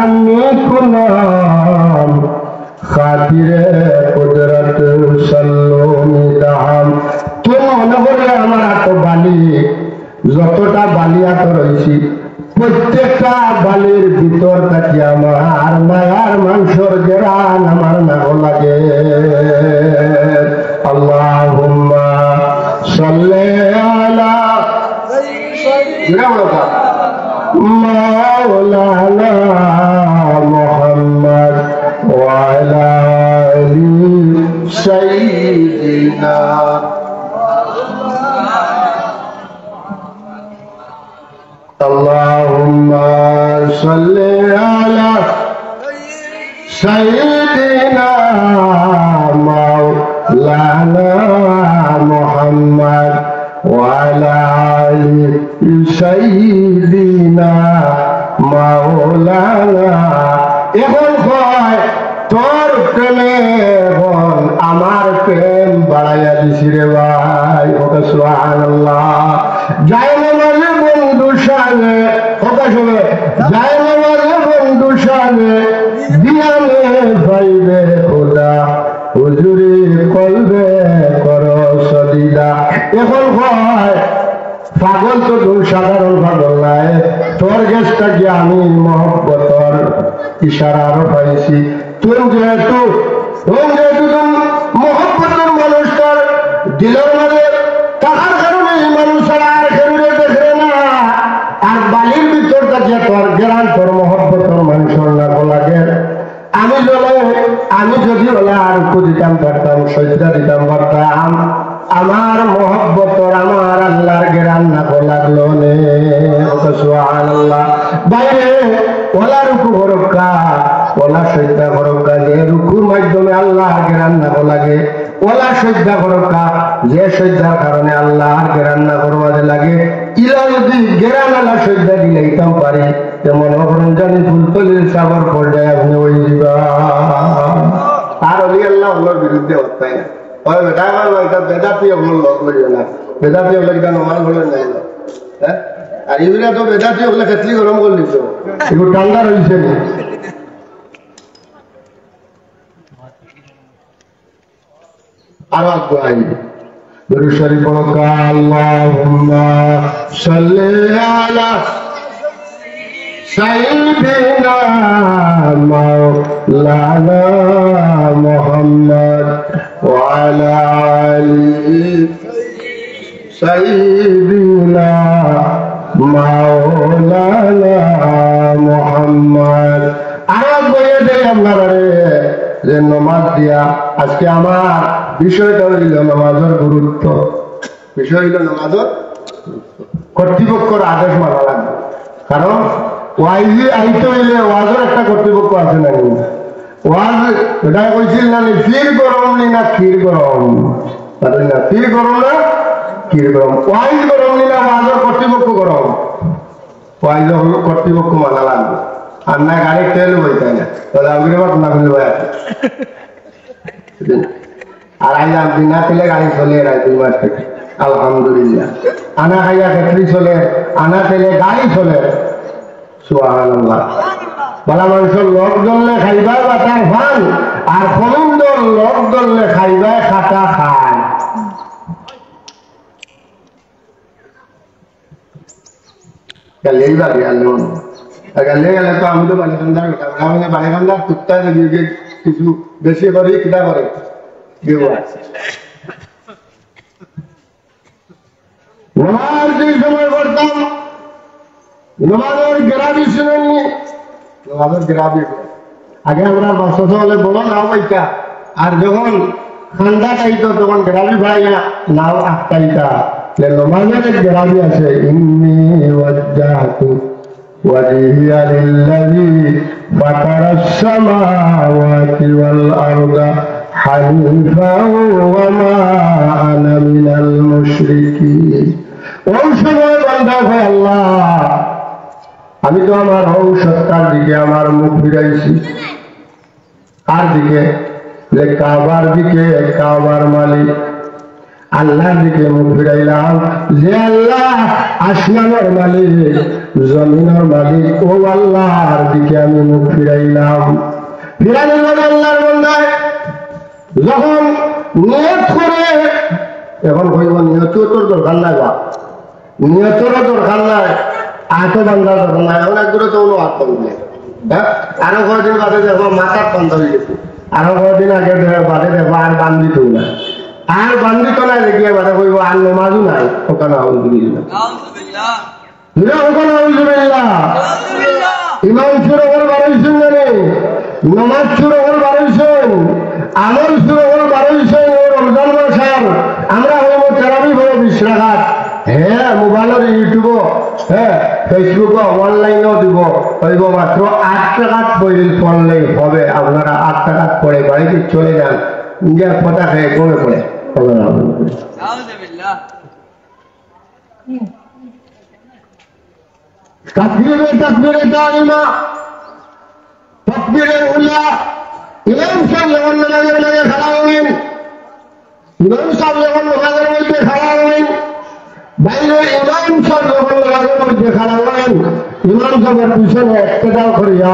আমি কোন খাতিরে বালিয়াত রয়েছি প্রত্যেকটা বালির ভিতর থাকি আমার মায়ার মাংসর গেরান আমার নাও লাগে আল্লাহুম্মা সাল্লি আলা মাওলানা মুহাম্মদ ওয়া আলা আলি সাইয়্যিদিনা اللهم صل على سيدنا مولانا محمد وعلى آل سيدنا مولانا এখন কয় তোর প্রেমে বল আমার প্রেম বাড়াইয়া দিছি রে ভাই ওকে সুবহানাল্লাহ জয় নামাজে বন্ধু সামনে ওকে শুনে জয় নামাজে বন্ধু সামনে দিয়ানে পাইবে খোদা হুজুরি কলবে করো সদিদা এখন হয় পাগল তো দূর সাধারণ পাগল নাই তোর গেছটা কি আমি মহব্বতর ইশারা আরো পাইছি তুমি যেহেতু মহব্বতের মানুষটার দিলের মাঝে তাহার কারণে এই মানুষ আর খেলবে দেখে না আর বালির ভিতর কাছে তোর গেরান তোর মহব্বতের মানুষের না লাগে আমি যদি বলে আর দিতাম পারতাম সজ্জা দিতাম পারতাম আমার মহব্বতর আমার আল্লাহর গেরান না লাগলো নে সুবহানাল্লাহ বাইরে ওলা রুকু ভরক্কা ওলা সজ্জা ভরক্কা যে রুকুর মাধ্যমে আল্লাহর গেরান না লাগে ওলা সজ্জা ভরক্কা যে সজ্জার কারণে আল্লাহর গেরান না করবাতে লাগে ইলা যদি গেরান আলা সজ্জা দিলাইতাম পারি যেমন অপরঞ্জানি ফুলতলির সাগর পর্যায়ে আপনি ওই দিবা আর অলি আল্লাহ ওগুলোর বিরুদ্ধে হতাই না ওই বেটা আমার একটা বেদাতি ওগুলো লোক করিও না বেদাতি ওগুলো কিনা নমাজ বলে নাই হ্যাঁ আর এগুলা তো বেদাতি ওগুলো খেতলি গরম করে দিত এগুলো ঠান্ডা রয়েছে না আর আগুয়াই দুরূদ শরীফ পড়ো আল্লাহুম্মা সাল্লি আলা সাইয়্যিদিনা মাওলানা মুহাম্মদ ওয়া আলা আলি সাইয়্যিদিনা মাওলানা মুহাম্মদ আওয়াজ বইয়ে দেয় আপনারা যে নামাজ দিয়া আজকে আমার বিষয়টা হইল নামাজের গুরুত্ব বিষয় হইল নামাজের কর্তৃপক্ষের আদেশ মানা লাগবে কারণ ওয়াইজি আইতে হইলে ওয়াজের একটা কর্তৃপক্ষ আছে না ওয়াজ এটা কইছিল না ফির গরম নি না ক্ষীর গরম না ফির গরম না ক্ষীর গরম ওয়াইজ গরম নি না ওয়াজের কর্তৃপক্ষ গরম ওয়াইজ হলো কর্তৃপক্ষ মানা লাগবে আর না গাড়ির তেল বইতে না তাহলে আমি না ফেলে বই আছে আর আইলাম বিনা তেলে গাড়ি চলে রায় 2 মাস থেকে আলহামদুলিল্লাহ আনা খাইয়া ফ্যাক্টরি চলে আনা তেলে গাড়ি চলে সুবহানাল্লাহ বলা মানুষের লোক দললে খাইবা বাটার ফান আর ফলুন্দর লোক দললে খাইবা খাটা খান গেলেই বাড়ি আলো গেলে গেলে তো আমি তো বাড়িখান্দার কুত্তায় কিছু বেশি করি কিনা করে নামাজ যে সময় করতাম নামাজের গেরাবি শুনেননি নামাজের গেরাবি আগে আমরা বাসা হলে বলো নাও পাইতা আর যখন ঠান্ডা খাইতো তখন গেরাবি ভাই নাও আটকাইতা নামাজের গেরাবি আছে ইন্নী ওয়াজ্জাহতু ওয়াজহিয়া লিল্লাযী ফাতারাস সামাওয়াতি ওয়াল আরদা হানিফা ওয়া মা আনা মিনাল মুশরিকিন ওই সময় বান্দা ভাই আল্লাহ আমি তো আমার ঔষধটার দিকে আমার মুখ ফিরাইছি আর দিকে যে কাবার দিকে কাবার মালিক আল্লাহর দিকে মুখ ফিরাইলাম যে আল্লাহ আসমানের মালিক জমিনের মালিক ও আল্লাহর দিকে আমি মুখ ফিরাইলাম ফিরানোর পরে আল্লাহর বান্দায় যখন নিয়ত করে এখন কইব নিয়ত তোর দরকার নাই বা নিয়তরও দরকার নাই, আটও বান্ধার দরকার নাই, অনেক দূরে তো হাত বাঁধলে। হ্যাঁ, আরো কয়েকদিন বাদে দেখো মাথার বান্ধা হয়ে গেছে, আরো কয়েকদিন আগে বাদে দেখো আর বান্ধিত না, আর বান্ধিত নাই দেখিয়ে বাদে কইব আর নমাজও নাই, ওখানে ইমাম শুরু করে বাড়াইছেন জানে, নমাজ শুরু করে বাড়াইছেন, আমল শুরু করে বাড়াইছেন। রমজান মাসার আমরা হইব তেরাবি বড় 20 রাকাত। হ্যাঁ, মোবাইলের ইউটিউব, হ্যাঁ ফেসবুক অনলাইনেও দিব, হইব মাত্র 8 রাকাত পড়লেই হবে। আপনারা 8 রাকাত পড়ে বাড়িতে চলে যান, নিজের কথা খেয়ে কমে পড়ে। তাকবীরে তাকবীরে দাইমা, তাকবীরে উলা, ইমাম সাহেব যখন নামাজের মাঝে খাড়া হবেন, ইমাম সাহেব যখন নামাজের মধ্যে খাড়া হবেন, বাইরে ইমাম সাহেব যখন নামাজের মধ্যে খাড়া হবেন, ইমাম সাহেবের পিছনে একটাও করিয়া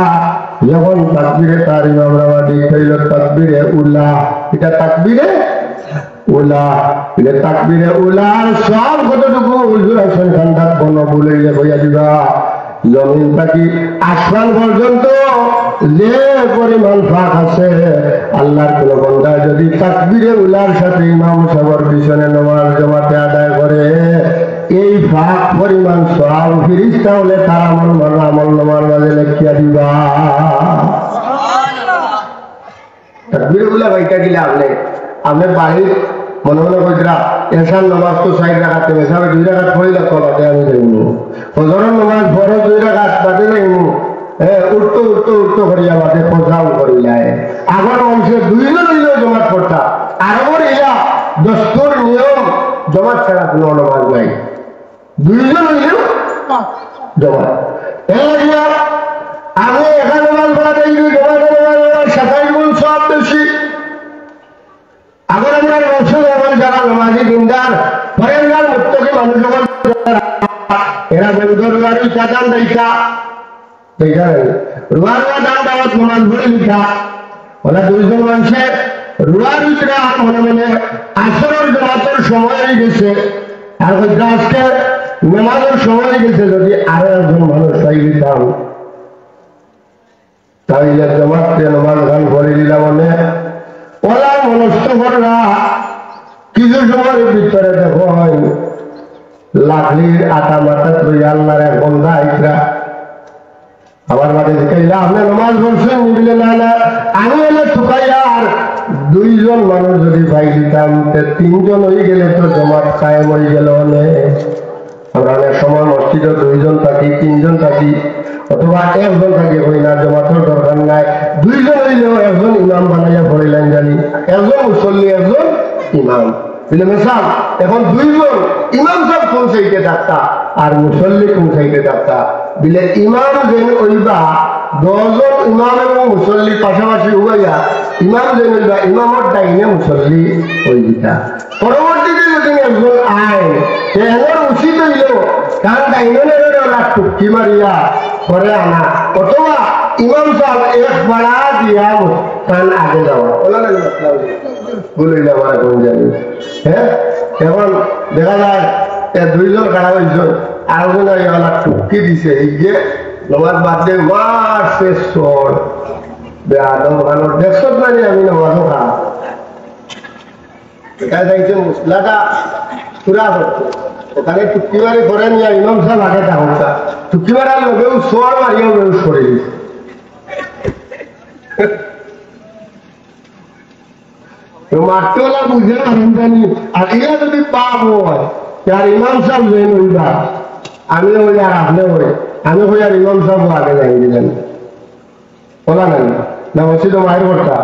যখন তাকবীরে তারিমা আমরা দিল তাকবীরে উলা, এটা তাকবীরে উলা, এটা তাকবীরে উলার সব কতটুকু হুজুর আসেন খান্ডাত বন বলে হইয়া দিবা। জমিন থাকি আসমান পর্যন্ত যে পরিমাণ ফাঁক আছে, আল্লাহর কোন বান্দা যদি তাকবীরে উলার সাথে ইমাম সাহেবের পিছনে নামাজ জামাতে আদায় করে, এই ফাঁক পরিমাণ সব ফেরেশতা হলে তার আমল নামার মাঝে লিখিয়া দিবা। তাকবীরে উলা বাইটা গেলে আপনি বাড়ির মনে মনে কইরা এসার নামাজ তো 4 রাকাত, এসারে 2 রাকাত পড়লে তো বাদে আমি যাইনি, ফজরের নামাজ পড়ে 2 রাকাত বাদে যাইনি, উঠতো উঠতো উঠতো করিয়া বাদে ফজরাও করিলায়। আগর অংশে 2 জন হইলেও জমাত পড়তা, আরবর ইয়া দস্তুর নিয়ম জমাত ছাড়া কোনো নামাজ নাই, 2 জন হইলেও জমাত। আমি এখানে নামাজ পড়া দেখি জমাতের নামাজ 27 গুণ সব বেশি। আবার আমরা রসুল এবং যারা নামাজি দিনদার পরেরগার মুক্তকে মানুষ এরা বন্ধুর রুয়ারি চাদান দেখা রুয়ারুয়া দান দাওয়াত নামাজ পড়ে লিখা ওরা 2 জন মানুষে রুয়ার ভিতরে আর মনে মনে আসরের জামাতের সময় হয়ে গেছে, আর আজকে নামাজের সময় হয়ে গেছে, যদি আরো একজন মানুষ পাই দিতাম তাহলে জামাতকে নামাজ গান করে দিলাম। মানে ওরা মনস্থ করলা কিছু সময়ের ভিতরে দেখো লাকড়ির আটা মাথা তুই আল্লাহর এক বন্ধা আইসরা আমার বাড়ি শিখাইলা আপনি নমাজ বলছেন নিবিলে না না, আমি এলে ঠুকাইয়া আর 2 জন মানুষ যদি ভাই দিতাম 3 জন হয়ে গেলে তো জমাত কায়েম হয়ে গেল। আমরা অনেক সময় মসজিদে 2 জন থাকি, 3 জন থাকি, অথবা 1 জন থাকি, হই না জমাতের দরকার নাই, 2 জন হইলেও 1 জন ইমাম বানাইয়া পড়িলেন জানি, 1 জন মুসল্লি 1 জন ইমাম বুঝলে মেসাল। এখন 2 জন ইমাম সব কোন সাইডে থাকতা আর মুসল্লি কোন সাইডে থাকতা বিলে ইমাম যেন ওইবা 10 জন ইমাম এবং মুসল্লি পাশাপাশি হইয়া ইমাম যেন ওইবা ইমামর ডাইনে মুসল্লি ওই দিতা। পরবর্তীতে যদি একজন আয় এর উচিত হইল কারণ ডাইনে ওরা টুকি মারিয়া করে আনা, অথবা ইমাম সাহেব এক বাড়া দিয়া কান আগে যাওয়া ওলা না বলে যাওয়ার এখন জানি। হ্যাঁ, এখন দেখা যায় 2 জন খারাপ হয়েছে, আরো জন ওলা টুকি দিছে, এই যে নামাজ বাদ দিয়ে মারছে সর বেআদম খানোর দেশত মানে আমি নামাজও খারাপ এখানে দেখছেন মুসলাটা পুরা হচ্ছে, ওখানে টুকি মারি করে নিয়ে ইমাম সাহেব আগে থাকা টুকি মারার লোকেও সর মারিয়াও বেউস করে দিচ্ছে। মাঠওয়ালা বুঝে না জানি, আর এরা যদি পাপ হয় আর ইমাম সাহেব যেন হইবা আমি হই আর আপনি হই, আমি হই আর ইমাম সাহেব আগে যাই দিলেন বলা নাই না মসজিদ মায়ের ঘরটা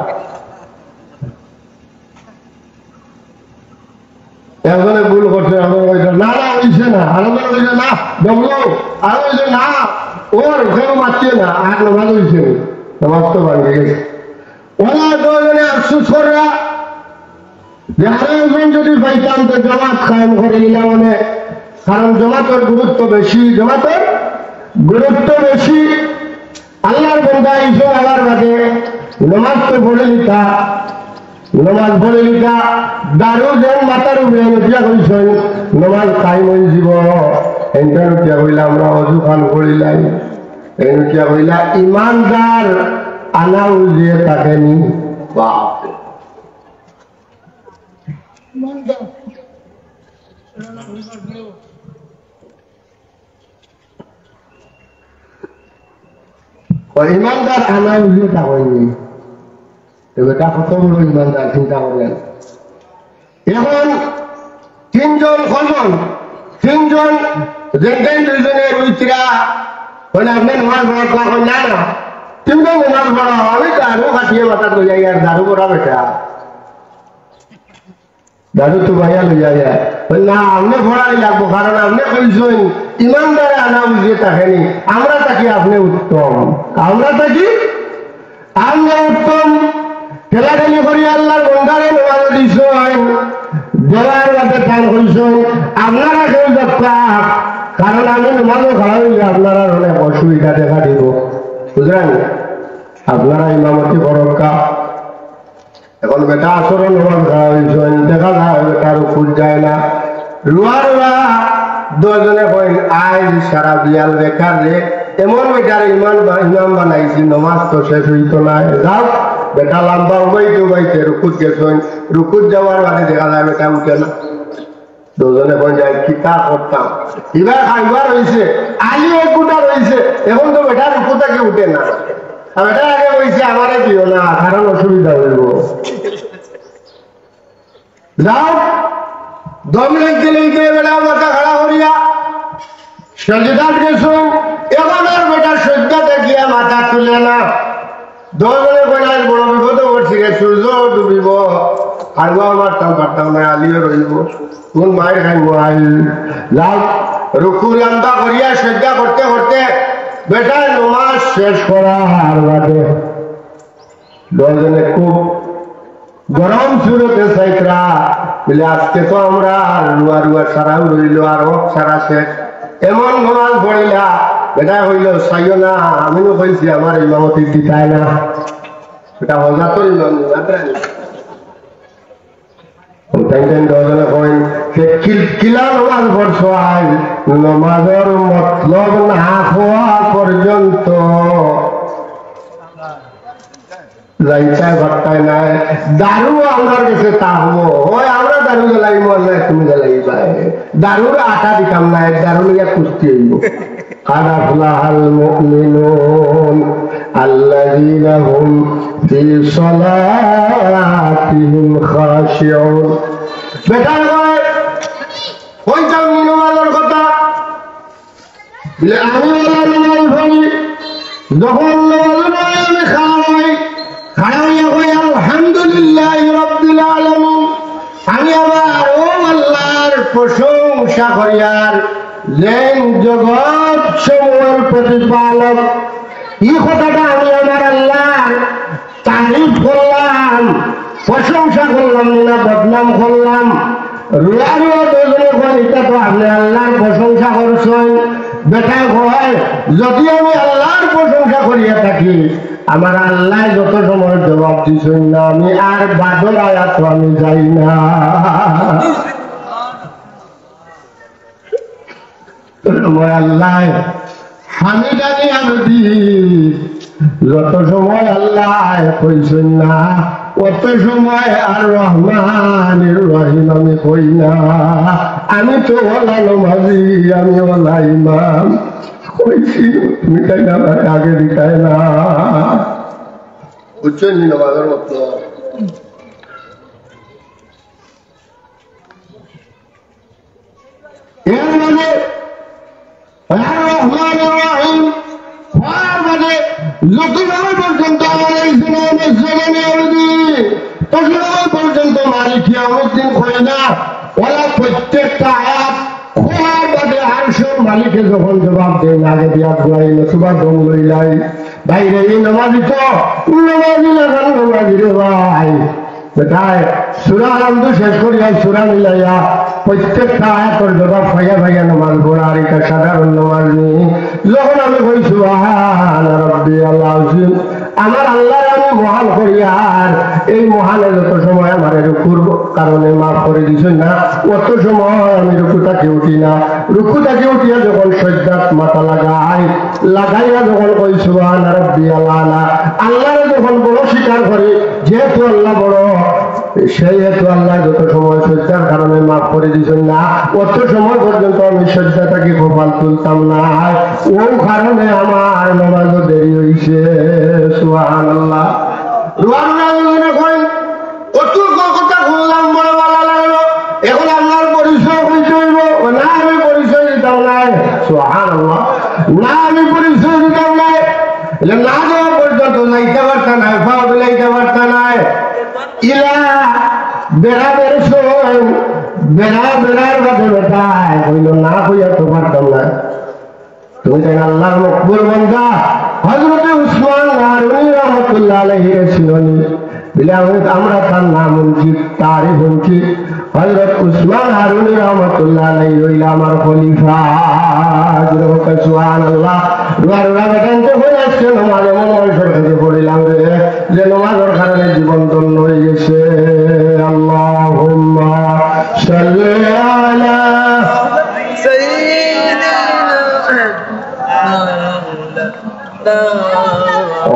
একজনে ভুল করছে, না না হইছে না, আরো হইছে না ডবলো, আরো হইছে না ওর ওখানে মারছে না, আর নামাজ হইছে নামাজ তো ভাঙে গেছে। ওরা দুজনে আফসুস করা যে আরো একজন যদি পাইতাম তো জমাত কায়েম করে নিলাম মানে, কারণ জমাতের গুরুত্ব বেশি, জমাতের গুরুত্ব বেশি। আল্লাহর বন্ধা ইসো আল্লাহর বাদে নামাজ তো পড়ে নিতা, নমাজ পড়ে লিখা দারু যেন মাথার উপরে উঠিয়া কইছেন নমাজ টাইম হয়ে যাব এনটা উঠিয়া কইলা আমরা অজু খান করিলাই এই উঠিয়া কইলা ইমানদার আনা উজিয়ে থাকেনি বাপ ইমানদার আনা উজিয়ে থাকেনি বেটা কত বড় ইমানদার চিন্তা করলেন এখন তিনজন যেন দুইজনের উইতরা বলে আপনি নামাজ পড়া না না তিনজন নামাজ পড়া আমি দারু খাটিয়ে মাথা লই যাই আর দারু পড়া বেটা দারু তো ভাইয়া লই যাই না আপনি পড়াই লাগবো কারণ আপনি কইছেন ইমানদারে আনা বুঝিয়ে থাকেনি আমরা থাকি আপনি উত্তম ঠেলাঠেলি করি আল্লাহর বন্ধারে নামাজ দিছেন দেওয়ার রাতে টান হইছেন আপনারা কেউ যাত্রা কারণ আমি নামাজও খাওয়া হইলে আপনারা অনেক অসুবিধা দেখা দিব বুঝলেন আপনারা ইমামতি করকা এখন বেটা আসর নামাজ খাওয়া হইছেন দেখা যায় বেটার উপর যায় না রুয়া দুজনে কইন আই সারা বিয়াল বেকার রে এমন বেটার ইমাম বানাইছি নামাজ তো শেষ হইতো না যাও বেটা লম্বা উবাইতে রুকুত গেছেন রুকুত যাওয়ার বাদে দেখা যায় বেটা উঠে না দুজনে কই যায় কিতা করতাম এবার খাইবার হয়েছে আলি এক গুটা রয়েছে এখন তো বেটা রুকু থেকে উঠে না বেটা আগে কইছে আমারে দিও না কারণ অসুবিধা হইব যাও দম লাগতে বেটা মাথা খাড়া করিয়া সজদাত গেছেন এখন আর বেটা সজ্জাতে গিয়া মাথা তুলে না দুজনে কইলাম বড় বিপদে পড়ছি রে সূর্য ডুবিব খাইবা মারতাম পারতাম না আলিও রইব কোন মায়ের খাইব আইল যাও রুকু লম্বা করিয়া সজ্জা করতে করতে বেটা নমাজ শেষ করা আর বাদে দুজনে খুব গরম সুরতে চাইতরা বলে আজকে তো আমরা রুয়া সারাও রইল আর হোক সারা শেষ এমন নমাজ পড়িলা বেটা হইল চাইও না আমিও কইছি আমার ইমামতি দিতাই না এটা হজা তো ইমাম কিলা নমাজ পড়ছ নমাজের মতলব না হওয়া পর্যন্ত যাইতাই ভাবতাই নাই দারু আমার কাছে তা হবো ওই আমরা দারু জ্বালাইব না তুমি জ্বালাইবা দারুর আটা দিতাম না দারু নিয়ে কুস্তি হইব قد أفلح المؤمنون الذين هم في صلاتهم خاشعون বেটার ভাই ওই যাও নিনমালের কথা বলে আমি নামাজ পড়ি যখন নামাজ আমি খাওয়াই কই আলহামদুলিল্লাহ রাব্বিল আলামিন আমি আবার ও আল্লাহর প্রশংসা করি আর যেন জগৎ সমূহের প্রতিপালক এই কথাটা আমি আমার আল্লাহর তারিফ করলাম প্রশংসা করলাম না বদনাম করলাম রুয়া দুজনে কয় এটা তো আপনি আল্লাহর প্রশংসা করছেন বেটা কয় যদি আমি আল্লাহর প্রশংসা করিয়া থাকি আমার আল্লাহ যত সময় জবাব দিছেন না আমি আর বাদল আয়াত আমি যাই না আল্লাহ হামিদানি আবদি যত সময় আল্লাহ কইছেন না অত সময় আর রহমানের রহিম আমি কই না আমি তো ওলা নমাজি আমি ওলা ইমাম কইছি তুমি তাই না আগে দিতাই না বুঝছেন নি নমাজের মতো এর মানে রহমান রহিম হওয়ার মানে যতবার পর্যন্ত আমার এই জমানে ততবার পর্যন্ত মালিক কিয়ামতের দিন হয় না ওরা প্রত্যেকটা আয়াত হওয়ার বাদে আর সব মালিকে যখন জবাব দেয় না আগে দিয়া ধোয়াই নতুবা দম লইলাই বাইরে এই নমাজি তো নমাজি লাগান নমাজি রে ভাই বেটায় সূরা আলহামদু শেষ করিয়া সূরা মিলাইয়া প্রত্যেকটা আয়াতের জবাব ভাইয়া ভাইয়া নামাজ পড়া আর এটা সাধারণ নামাজ নেই যখন আমি কই সুবহান রাব্বিয়াল আযীম আমার আল্লাহর আমি মহান করি আর এই মহানে যত সময় আমার রুকুর কারণে মাফ করে দিছেন না, অত সময় আমি রুকু থেকে উঠি না। রুকু থেকে উঠিয়া যখন সজ্জাত মাথা লাগাইয়া যখন কই সুবহান রাব্বিয়াল আলা, আল্লাহরে যখন বড় স্বীকার করি, যেহেতু আল্লাহ বড়, সেই হেতু আল্লাহ যত সময় সজ্জার কারণে মাফ করে দিছেন না, অত সময় পর্যন্ত আমি সজ্জাটাকে কপাল তুলতাম না। ও কারণে আমার নামাজ দেরি হইছে। সুবহানাল্লাহ। কথা শুনলাম, বড় ভালো লাগলো। এখন আপনার পরিচয় হইতে হইব না, আমি পরিচয় দিতাম নাই। সুবহানাল্লাহ। না, আমি পরিচয় দিতাম নাই, না দেওয়া পর্যন্ত যাইতে পারতা নাই, পাও বিলাইতে পারতা নাই। ইলা বেড়া বেড়েছ, বেড়ার বাদে বেটায় হইল না, হইয়া তো পারতাম না। তুমি তাই আল্লাহর মকবুল বান্দা হযরতে উসমান হারুনী রাহমাতুল্লাহ আলাইহি ছিলেন। আমরা তার নাম শুনছি, তারই শুনছি। হযরত উসমান হারুনী রাহমাতুল্লাহ আলাইহি হইল আমার খলিফা। সুবহানাল্লাহ। রুয়া বেদান্ত হয়ে আসছে নমাজ, এমন মানুষের কাছে পড়িলাম রে যে নমাজের কারণে জীবন ধন্য হয়ে গেছে। আল্লাহুম্মা সাল্লি আলা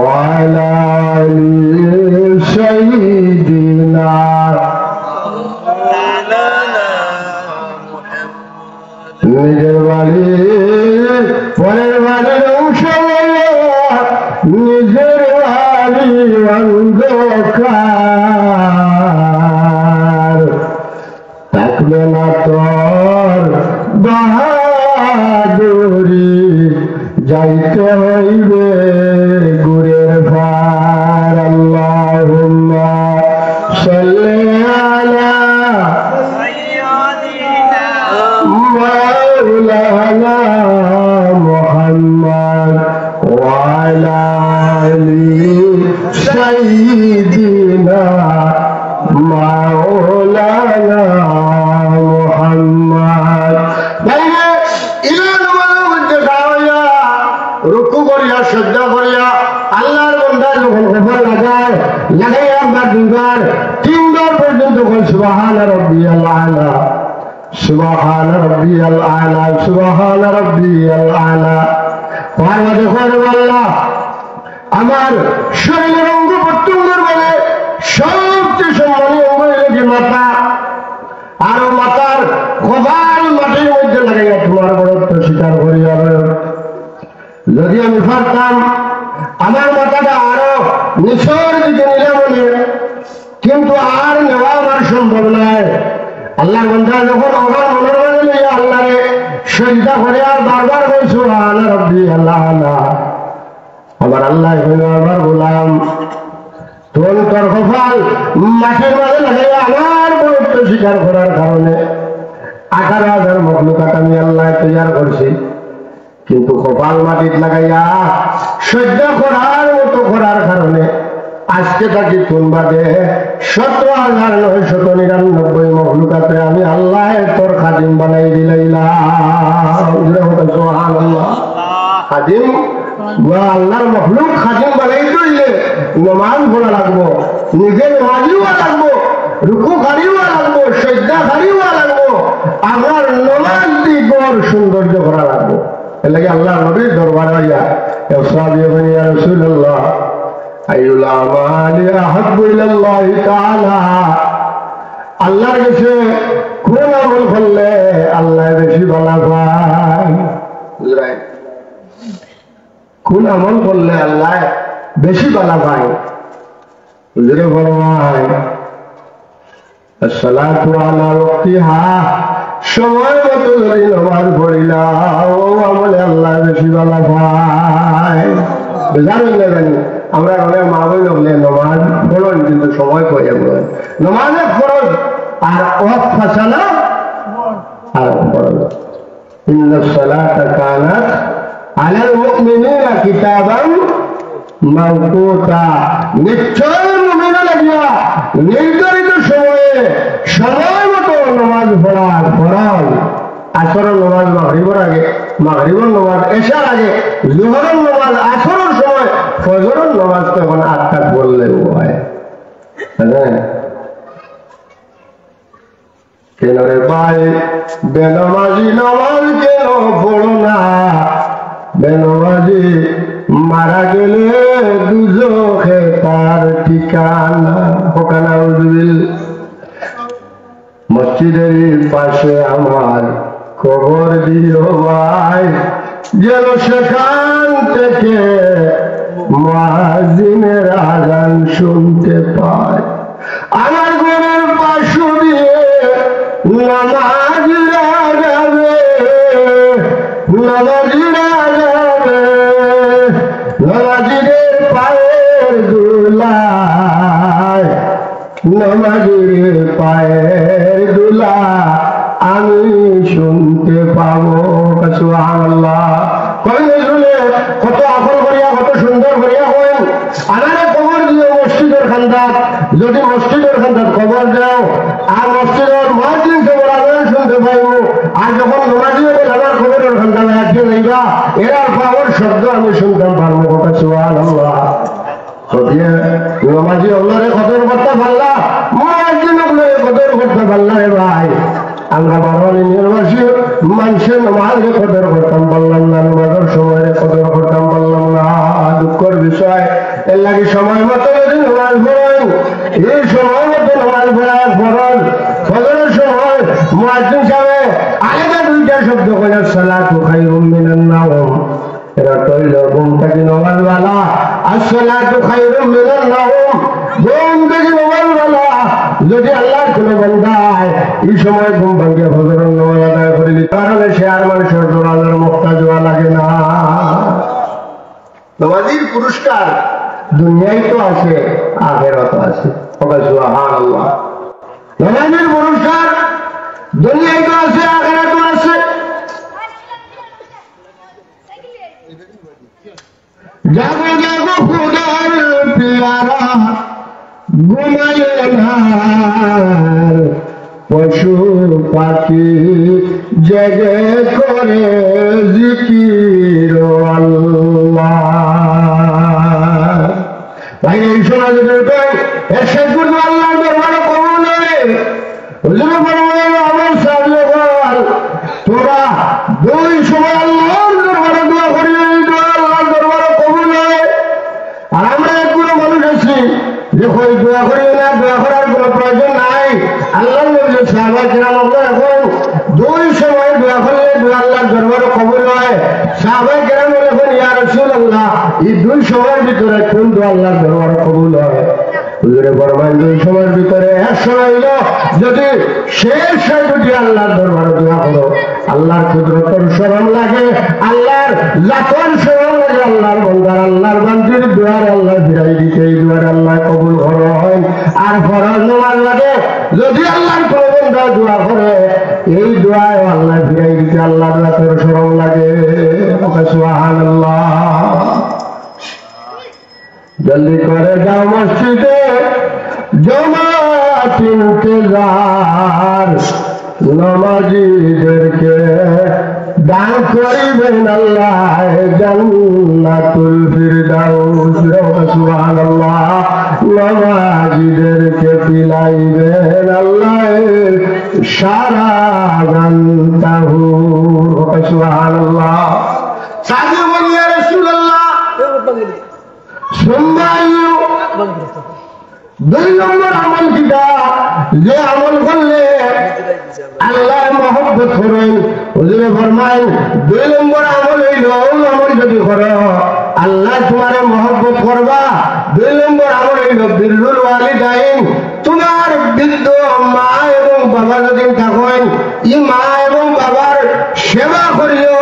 وعلى آل سيدنا নিজের বাড়ি পরের বাড়ির অংশ, নিজের বাড়ি অন্ধকার, থাকবে না তোর বাহাদুরি, যাইতে হইবে গুরের ভার। আল্লাহুম্মা সাল্লি আলা মাওলানা মুহাম্মদ ওয়া আলা আলি সাইয়্যিদিনা মাওলানা মুহাম্মদ। রুকু করিয়া শ্রদ্ধা করিয়া আল্লাহর বান্দা যখন কবর লাগাইয়া আপনার দুইবার তিনবার পর্যন্ত সুবহান রাব্বিয়াল আলা, সুবহান রাব্বিয়াল আলা, সুবহান রাব্বিয়াল আলা। পারবা দেখো আল্লাহ আমার শরীরের অঙ্গ প্রত্যঙ্গের বলে সবচেয়ে সম্মানীয় অঙ্গ হইল মাথা, আর মাথার কপাল মাটির মধ্যে লাগাইয়া তোমার বড়ত্ব স্বীকার করিয়া। যদি আমি পারতাম আমার মাথাটা আরো নিচের দিকে নিলে বলে, কিন্তু আর নেওয়া আমার সম্ভব নয়। আল্লাহ বান্দা যখন আমার মনের মনে লইয়া আল্লাহরে সিজদা করে আর বারবার কই সুবহান রাব্বিয়াল আলা, আমার আল্লাহ হইল আমার গোলাম, তোর কপাল মাটির মাঝে লাগাইয়া আমার বড়ত্ব স্বীকার করার কারণে 18,000 মখলুকাত আমি আল্লাহ তৈয়ার করছি, কিন্তু কপাল মাটির লাগাইয়া সহ্য করার মতো করার কারণে আজকে তাকে তুন বাদে 17,999 মখলুকাতে আমি আল্লাহ তোর খাদিম বানাই দিলাইলাম। সুবহানাল্লাহ। খাদিম বা আল্লাহর মখলুক খাদিম বানাই দিলে নমাজ পড়া লাগবো, নিজে নমাজিও লাগবো, রুকু খাড়িও লাগবো, সজ্জা খাড়িও লাগবো, আমার নমাজ দিবর সৌন্দর্য করা লাগবো। এর লাগে আল্লাহ নবীর দরবার হইয়া ইয়া রাসূলুল্লাহ আইয়ুল আমালি আহাব্বু ইলাল্লাহি তাআলা, আল্লাহর কাছে কোন আমল করলে আল্লাহ বেশি ভালো পায়? বুঝলেন? কোন আমল করলে আল্লাহ বেশি ভালো পায়? বুঝলে ফরমায় আসসালাতু আলা ওয়াক্তিহা, সময় মতো যদি নামাজ পড়িলা ও আমলে আল্লাহ বেশি ভালো পায়। জানেন আমরা অনেক মা বই হলে নামাজ পড়েন কিন্তু সময় পড়ে পড়েন, নামাজে ফরজ আর ওয়াক্ত ফাসালা আর ফরজ। ইন্নাস সালাতা কানাত আলাল মুমিনিনা কিতাবান মাওকুতা, নিশ্চয় মুমিনরা লাগিয়া নির্ধারিত সময় মতো নামাজ পড়া ফরজ। আসরের নামাজ মাগরিবের আগে, মাগরিবের নামাজ এশার আগে, যোহরের নামাজ আসরের সময়, ফজরের নামাজ তখন 8টা পড়লেও হয়। কেন রে ভাই বেনমাজি নামাজ কেন পড়ো না? বেনমাজি মারা গেলে দুজখে তার ঠিকানা। ওখানে মসজিদের পাশে আমার কবর দিও ভাই, যেন সেখান থেকে মুয়াজ্জিনের আযান শুনতে পায়। আমার ঘরের পাশে দিয়ে নামাজিরা যাবে, নামাজিরা যাবে, নামাজিদের পায়ের দুলায়, নামাজির পায়ের দুলা আমি শুনতে পাবো। সুবহানাল্লাহ। কত আকল করিয়া কত সুন্দর করিয়া হন আনারে কবর দিও মসজিদের খান্দাত। যদি মসজিদের খান্দাত কবর দাও আর মসজিদের মুয়াজ্জিন সাহেব আযান শুনতে পাইব, আর যখন নামাজি আমার কবরের খান্দাত আসবে যাইবা এর পাওয়ার শব্দ আমি শুনতাম পারবো। সুবহানাল্লাহ। নামাজি আল্লাহরে কদর করতে পারলা, মুয়াজ্জিন আল্লাহরে কদর করতে পারলা রে ভাই। আমরা বারবার নির্বাসী মানুষের নামাজে কদর করতাম পারলাম না, নামাজের সময় কদর করতাম পারলাম না। দুঃখের বিষয় এর লাগে সময় মতো যদি নামাজ পড়েন, এই সময় মতো নামাজ পড়ার ফরজ। ফজরের সময় মুয়াজ্জিন সাহেব আলাদা দুইটা শব্দ কইয়া সালাতু খায়রুম মিনান নাওম, এরা কইল ঘুম থেকে নামাজ ওয়ালা, আসসালাতু খায়রুম মিনান নাওম, ঘুম থেকে নামাজ ওয়ালা। যদি আল্লাহর কোন বান্দায় এই সময় ঘুম ভাঙিয়া ফজরের নামাজ আদায় করে দিতে পারলে সে আর মানুষের দোয়ালের মুক্তাজ হওয়া লাগে না। নামাজির পুরস্কার দুনিয়ায় তো আছে, আখিরাতে আছে। সুবহানাল্লাহ। নামাজির পুরস্কার দুনিয়ায় তো আছে, আখিরাতে আছে। জাগো জাগো খুদার পিয়ারা ঘুমায় না, পশু পাখি জেগে করে জিকির আল্লাহ। ভাই এই সময় যদি এসে করবো আল্লাহর দরবারে কবুল হয়, হুজুরে বলবেন আমার সামনে বল তোরা দুই সময় আল্লাহর দরবারে দোয়া করি, এই দোয়া আল্লাহর দরবারে কবুল হয়। আর আমরা একগুলো মানুষ আছি যে কই দোয়া করি না, দোয়া করার কোনো প্রয়োজন নাই। আল্লাহর নবী সাহাবায়ে কেরাম এখন দুই সময় দোয়া করলে দোয়া আল্লাহর দরবারে কবুল হয়। সাহাবায়ে কেরাম বলেন ইয়া রাসূলুল্লাহ এই দুই সময়ের ভিতরে কোন দোয়া আল্লাহর দরবারে কবুল হয়? হুজুরে ফরমায় দুই সময়ের ভিতরে এক সময় হইল যদি শেষ হয় যদি আল্লাহর দরবারে দোয়া করো, আল্লাহর কুদরতের শরণ লাগে, আল্লাহর জাতের শরণ লাগে, আল্লাহর বান্দার আল্লাহর বান্দির দোয়ার আল্লাহ ফিরাই দিতে এই দোয়ার আল্লাহ কবুল করেন। আর ফরজ নামাজ লাগে যদি আল্লাহর কোন বান্দা দোয়া করে এই দোয়ায় আল্লাহ ফিরাই দিতে আল্লাহর জাতের শরণ লাগে। সুবহানাল্লাহ। জলদি করে যাও মসজিদে জামাত ইন্তজার, নামাজীদেরকে দান করিবেন আল্লাহ জান্নাতুল ফিরদাউস। সুবহানাল্লাহ। নামাজীদেরকে পিলাইবেন আল্লাহ সারা জান্নাহু। সুবহানাল্লাহ। সাথে বলি ইয়া রাসূলুল্লাহ দুই নম্বর আমল কিটা যে আমল করলে আল্লাহ মহব্বত করেন। হুজুরে ফরমায় দুই নম্বর আমল হইল আমল যদি করো আল্লাহ তোমার মহব্বত করবা। দুই নম্বর আমল হইল বিররুল ওয়ালিদাইন, তোমার বৃদ্ধ মা এবং বাবা যদি থাকেন ই মা এবং বাবার সেবা করিও,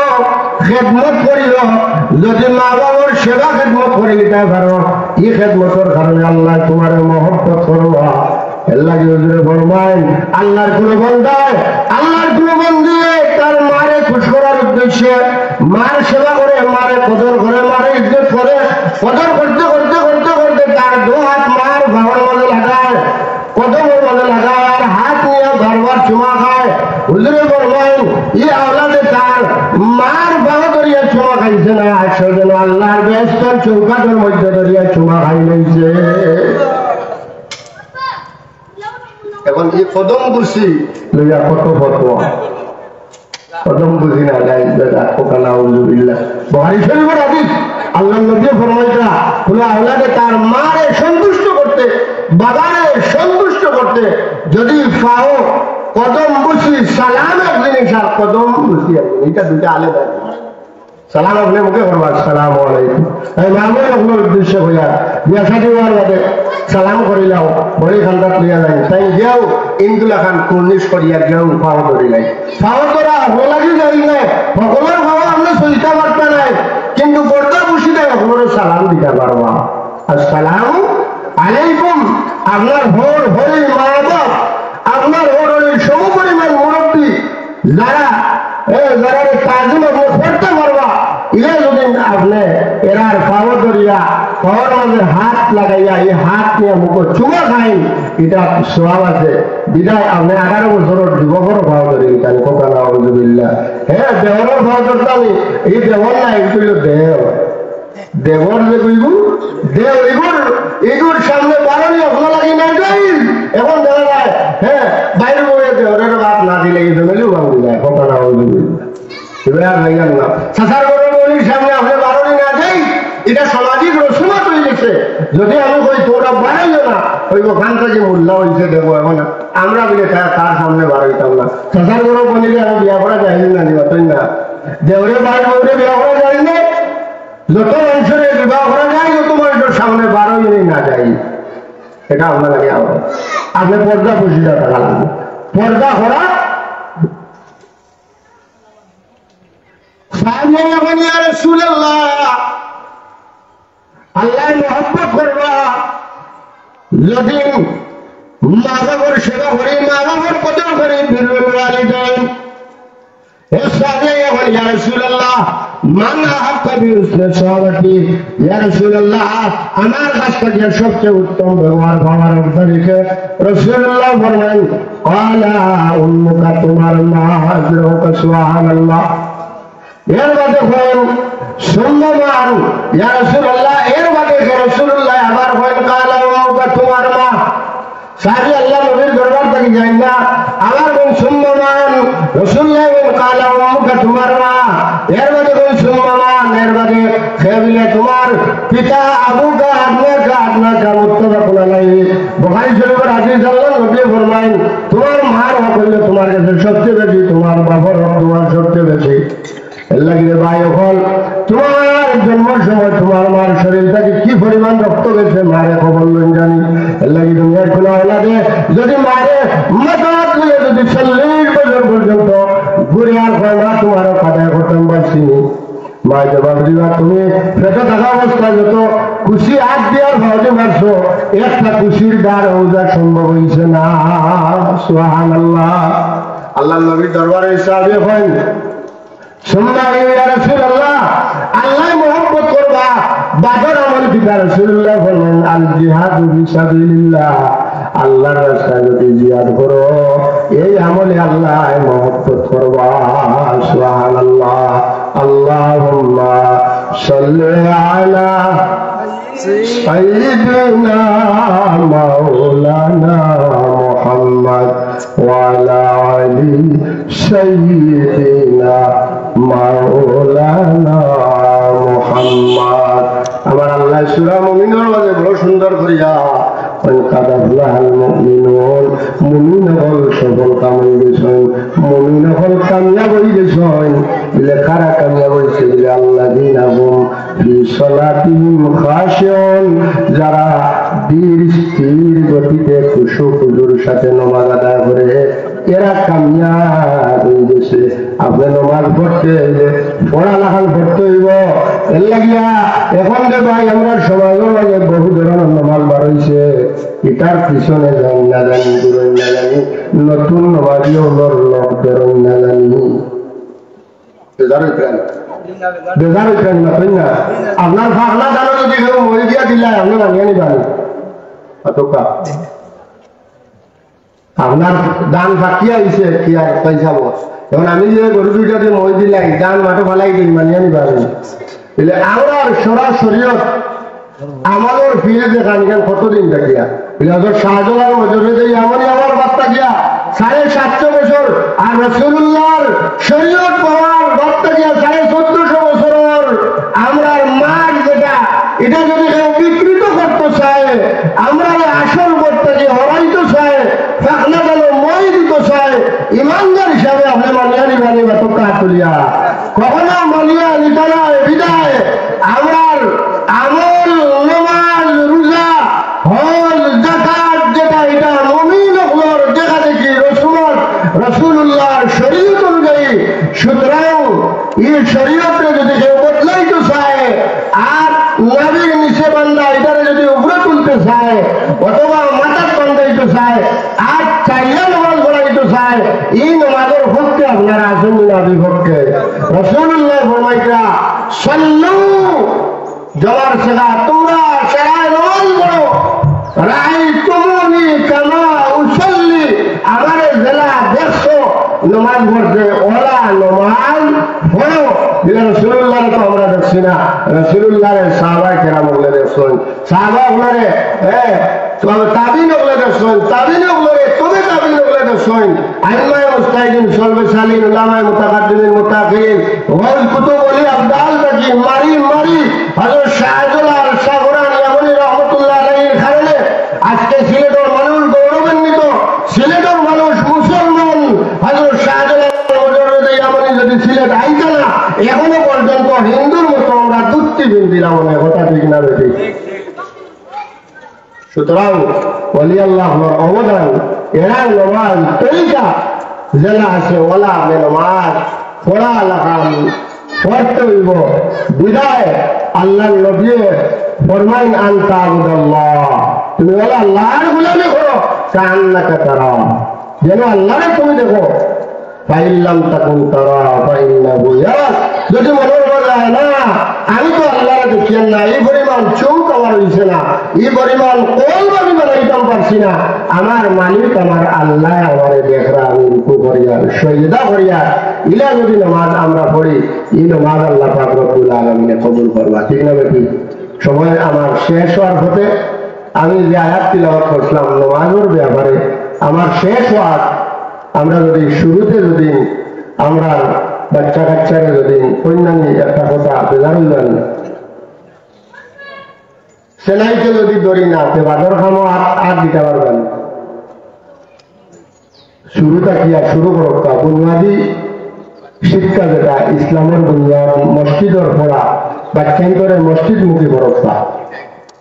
খেদমত করিও। যদি মা বাবার সেবা খেদমত করে দিতে পারো এই খেদমতের কারণে আল্লাহ তোমার মহব্বত করবা। এর লাগে হুজুরে ফরমায় আল্লাহর কোন বান্দায় আল্লাহর কোন বান্দি তার মারে খুশ করার উদ্দেশ্যে মার সেবা করে, মারে কদর করে, মারে ইজ্জত করে, কদর করতে করতে করতে করতে তার দু হাত মার বাবার মধ্যে লাগায়, কদমের মধ্যে লাগায়, আর হাত নিয়ে বারবার চুমা খায়। হুজুরে ফরমায় এই আওলাদে তার মার বাবা ধরিয়া চুমা খাইছে না, সেজন্য আল্লাহর বেহেশতের চৌকাঠের মধ্যে ধরিয়া চুমা খাই লইছে। এখন এই কদম বুঝি লইয়া কত ফতোয়া কদম বুঝি না যাই বুখারী শরীফের হাদিস আল্লাহ নবী ফরমাইতা কোন আওলাদে তার মারে সন্তুষ্ট করতে বাবারে সন্তুষ্ট করতে যদি পাও কদম বুঝি সালাম এক জিনিস আর কদম বুঝি এটা দুটা আলাদা সালাম আপনি মুখে করবা আসসালামু আলাইকুম এই মামুন আপনার উদ্দেশ্য হইয়া বিয়া শাদী হওয়ার বাদে সালাম করিলাও বড়ি খান্ডা লইয়া যাই তাই গেও ইন্দুলা খান কুর্নিশ করিয়া গেও পাও ধরিলাই পাও ধরা হলাগি যাই নাই সকলের ভাবা আপনি সইতা পারতে নাই কিন্তু পর্দা বসিতে আপনার সালাম দিতে পারবা আসসালামু আলাইকুম আপনার হোর হরি মা বাপ আপনার হোর হরি সমপরিমাণ মুরব্বী যারা যারা তাজিম আপনি করতে পারবা ইয়ে যদি আপনি এরার পাও ধরিয়া পাওয়ার মাঝে হাত লাগাইয়া এই হাত নিয়ে মুখ চুমা খাই এটা সোয়াব আছে বিদায় আপনি 18 বছরের যুবকের পাও ধরি তাই কোকানা আউযুবিল্লাহ হ্যাঁ দেওয়ার পাও ধরতাম এই দেওয়ার না এগুলো দেবর যে কইব দেব এগুর সামনে বাড়ানি আপনার লাগি না যাই এখন দেখা যায় হ্যাঁ বাইরে বইয়ে দেওয়ার বাপ না দিলে এই ফ্যামিলিও ভাঙে যায় কোকানা আউযুবিল্লাহ এবার লাগান না সাসার বড় বলির সামনে আপনি বাড়ানি না যাই এটা সামাজিক রসুমত হয়ে গেছে যদি আমি কই তোরা বাড়াইও না ওই ওখান থেকে মোল্লা হয়েছে দেবো এখন আমরা বলে তার সামনে বাড়াইতাম না সাসার বড় বলিলে আমি বিয়া করা যাই না নিবা তাই না দেওরে বাইরে বউরে বিয়া করা যায় না যত মানুষের বিবাহ করা যায় যত মানুষের সামনে বাড়াই না যাই এটা আপনার লাগে আমার আপনি পর্দা বসিটা টাকা লাগবে পর্দা করা আল্লাহ মহব্বত করবা যদি মা বাবার সেবা করি মা বাবার কদর করি বিরুল ওয়ালিদাইন ইয়া রাসূলুল্লাহ মান আহাব্বা বিহুসনি সাহাবাতি ইয়া রাসূলুল্লাহ আমার কাছ থেকে সবচেয়ে উত্তম ব্যবহার পাওয়ার তরিকা রাসূলুল্লাহ ফরমান ক্বালা উম্মুকা তোমার মা হাজরুকা সুবহানাল্লাহ এর বাদে হয় সুন্নামান ইয়া রাসূলুল্লাহ এর বাদে রাসূলুল্লাহ আবার হয় ক্বালা উম্মুকা তোমার মা সাহাবী আল্লাহ নবীর দরবার থেকে যাই না আবার কোন সুন্নামান রাসূলুল্লাহ ক্বালা উম্মুকা তোমার মা এর বাদে কোন সুন্নামান এর বাদে খেবিলে তোমার পিতা আবুকা আপনাকা মুত্তাফাকুন আলাইহি বুখারী শরীফের হাদিস আল্লাহ নবী ফরমায়েন তোমার মার হক হলো তোমার কাছে সবচেয়ে বেশি তোমার বাবার হক তোমার সবচেয়ে বেশি লাগে ভাই হল তোমার জন্মের সময় তোমার মার শরীর থেকে কি পরিমাণ রক্ত গেছে মারে খবর লইন জানি লাগে দুনিয়ার কোনো লাগে যদি মারে মাথা তুলে যদি 40 বছর পর্যন্ত ঘুরে আর হয় না তোমার কাদায় ঘটন বাসিনি মা জবাব দিবা তুমি পেটে থাকা অবস্থায় যত খুশি হাত দেওয়ার ভাবতে পারছো একটা খুশির দ্বার ওজা সম্ভব হয়েছে না সুবহানাল্লাহ আল্লাহ নবীর দরবারে হিসাবে হয় আল্লাহ মহব্বত করবা বাদর আমল পিতা রাসূলুল্লাহ বলেন আল জিহাদু ফি সাবিলিল্লাহ আল্লাহর রাস্তায় যদি জিহাদ করো এই আমলে আল্লাহ মহব্বত করবা সুবহানাল্লাহ আল্লাহুম্মা সাল্লি আলা সাইয়্যিদিনা মাওলানা মুহাম্মদ ওয়া আলা আলি সাইয়্যিদিনা মাওলানা মুহাম্মদ আমার আল্লাহ সূরা মুমিনের মাঝে বড় সুন্দর করিয়া কাদাফলাহাল মুমিনুন মুমিন হল সফল কাম হয়ে গেছেন মুমিন হল কামিয়াব হয়ে গেছেন বলে কারা কামিয়াব হয়েছে বলে আল্লাযীনা হুম ফি সালাতিহিম খাশিউন যারা ধীর স্থির গতিতে খুশু খুজুর সাথে নামাজ আদায় করে এরা কামিয়াব হয়ে গেছে আপনি নামাজ পড়তে হইলে পড়ালেখান পড়তে হইব এর লাগিয়া এখন যে ভাই আমরা সমাজের মাঝে বহু ধরনের নামাজ বার হয়েছে এটার পিছনে যাই না জানি দূরই না জানি নতুন নামাজিও লোক বেরোই না জানি বেজার হইতেন না তাই না আপনার ভাবনা জানো যদি কেউ মরে দিয়া দিলে আপনি মানিয়ে নিবেন অতকা আপনার দান ফাঁকি আইছে কি আর পয়সা এখন আমি যে গরু দুইটা দিয়ে মই দিলাই দান মাঠে ফেলাই দিই মানিয়ে নিবেন আমরা সরাসরি আমাদের ফিরে দেখান কতদিন দেখিয়া শাহজালাল মজরে দেই এমনই আমার বার্তা গিয়া 750 বছর আর রাসূলুল্লাহর শরীয়ত পাওয়ার বার্তা গিয়া 1450 বছর আমরা মাঠ যেটা এটা যদি কেউ বিকৃত করতে চায় আমরা আসল করতে যে হরাইতে চায় ফাঁকনা গেল মই দিতে চায় ইমানদার হিসাবে আপনি মানিয়া নিবানি বা তোকা তুলিয়া কখনো মানিয়া নিতে নয় বিদায় আমরা আমল নামাজ রোজা হজ যাকাত যেটা এটা মুমিন হলোর দেখা দেখি রাসূলুল্লাহর শরীয়ত অনুযায়ী সুতরাং এই শরীয়তে যদি কেউ বদলাইতে চায় আর নবীর নিচে বান্দা এটারে যদি উপরে তুলতে চায় অথবা মাথার বান্ধাইতে চায় আর চাইয়া নামাজ পড়াইতে চায় এই নামাজের পক্ষে আপনারা আসেন না বিপক্ষে রাসূলুল্লাহ ফরমাইতা সাল্লু জবার সেরা তোমরা সেরায় নামাজ পড়ো রাই তুমি কামা উসল্লি আমারে জেলা দেখছো নামাজ পড়ছে ওলা নামাজ পড়ো রাসূলুল্লাহ তো আমরা দেখছি না রাসূলুল্লাহর সাহাবায়ে কেরাম বলে দেখছেন সাহাবা বলে তাবিন বলে দেখছেন তাবিন বলে তবে তাবিন বলে দেখছেন আইমায়ে মুস্তাহিদিন সলবে সালিন উলামায়ে মুতাকাদ্দিমিন মুতাখিরিন ওয়াল কুতুব ওলি আবদাল তাকি মারি হযরত শাহজালাল শাহরান ইয়ামানি রাহমাতুল্লাহ আলাইহির কারণে আজকে সিলেটের মানুষ গৌরবান্বিত সিলেটের মানুষ মুসলমান হযরত শাহজালাল মজরুদ্দিন ইয়ামানি যদি সিলেট আইতো না এখনো পর্যন্ত হিন্দুর মতো আমরা দুটি দিন দিলাম না কথা ঠিক না বেটি সুতরাং ওলি আল্লাহর অবদান এরা নামাজ তরিকা জেলা আছে ওলা নামাজ পড়া লাগাম পড়তে হইব বিদায় আল্লাহর নবী ফরমাইন আনতা আবুদাল্লাহ তুমি ওলা আল্লাহর গোলামি করো কান্নাকা তারা যেন আল্লাহরে তুমি দেখো ফাইল্লাম তাকুন তারা ফাইন্নাহু ইয়ারাক যদি মনে হয় না আমি তো আল্লাহরে দেখি না এই পরিমাণ চোখ আমার হইছে না এই পরিমাণ কোন আমি বানাইতাম পারছি না আমার মালিক আমার আল্লাহ আমারে দেখরা আমি রুকু করিয়া সজদা করিয়া ইলা যদি নামাজ আমরা পড়ি এই নামাজ আল্লাহ পাক রব্বুল আলামিনে কবুল করবা ঠিক না বেটি সময় আমার শেষ হওয়ার পথে আমি যে আয়াত তিলাওয়াত করলাম নামাজের ব্যাপারে আমার শেষ হওয়ার আমরা যদি শুরুতে যদি আমরা বাচ্চা কাচ্চারে যদি অন্যান্য একটা কথা বেজার হইলেন সেলাইকে যদি ধরি না তে বাদর খামো আর দিতে পারবেন শুরুটা কি আর শুরু করতা বুনিয়াদী শিক্ষা যেটা ইসলামের বুনিয়াদ মসজিদের পড়া বাচ্চাই করে মসজিদ মুখী করতা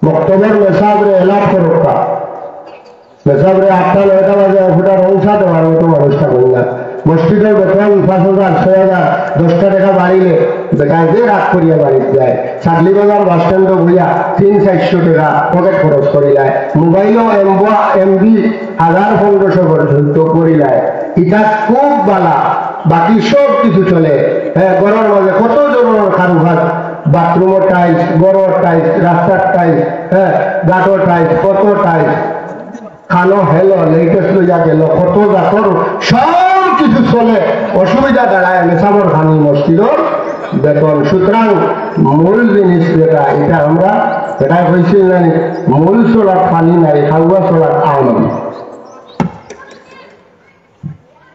মক্তবের মেসাবরে এলাপ করতা মেসাবরে 8টা 9টা বাজে ওটা রংসা দেওয়ার মতো মানুষটা বললাম মসজিদের বেতন 5,000 6,000 10টা টাকা বাড়িলে বেকার যে রাত করিয়া বাড়িতে যায় সাগলি বাজার বাস স্ট্যান্ডে বইয়া 300-400 টাকা পকেট খরচ করিলায় মোবাইলও এমবি 1000-1500 পর্যন্ত করিলায় এটা খুব বালা বাকি সব কিছু চলে হ্যাঁ ঘরের মাঝে কত ধরনের কারুকাজ বাথরুমের টাইলস গড়ের টাইলস রাস্তার টাইলস হ্যাঁ গাঁটর টাইলস কত টাইলস খানো হেলো লেটেস্ট লইয়া গেল কত জাতর সব কিছু চলে অসুবিধা দাঁড়ায় মেসাবর খানি মসজিদর বেতন সুতরাং মূল জিনিস যেটা এটা আমরা এটা হয়েছিল না মূল চলার পানি নাই খাওয়া চলার আনন্দ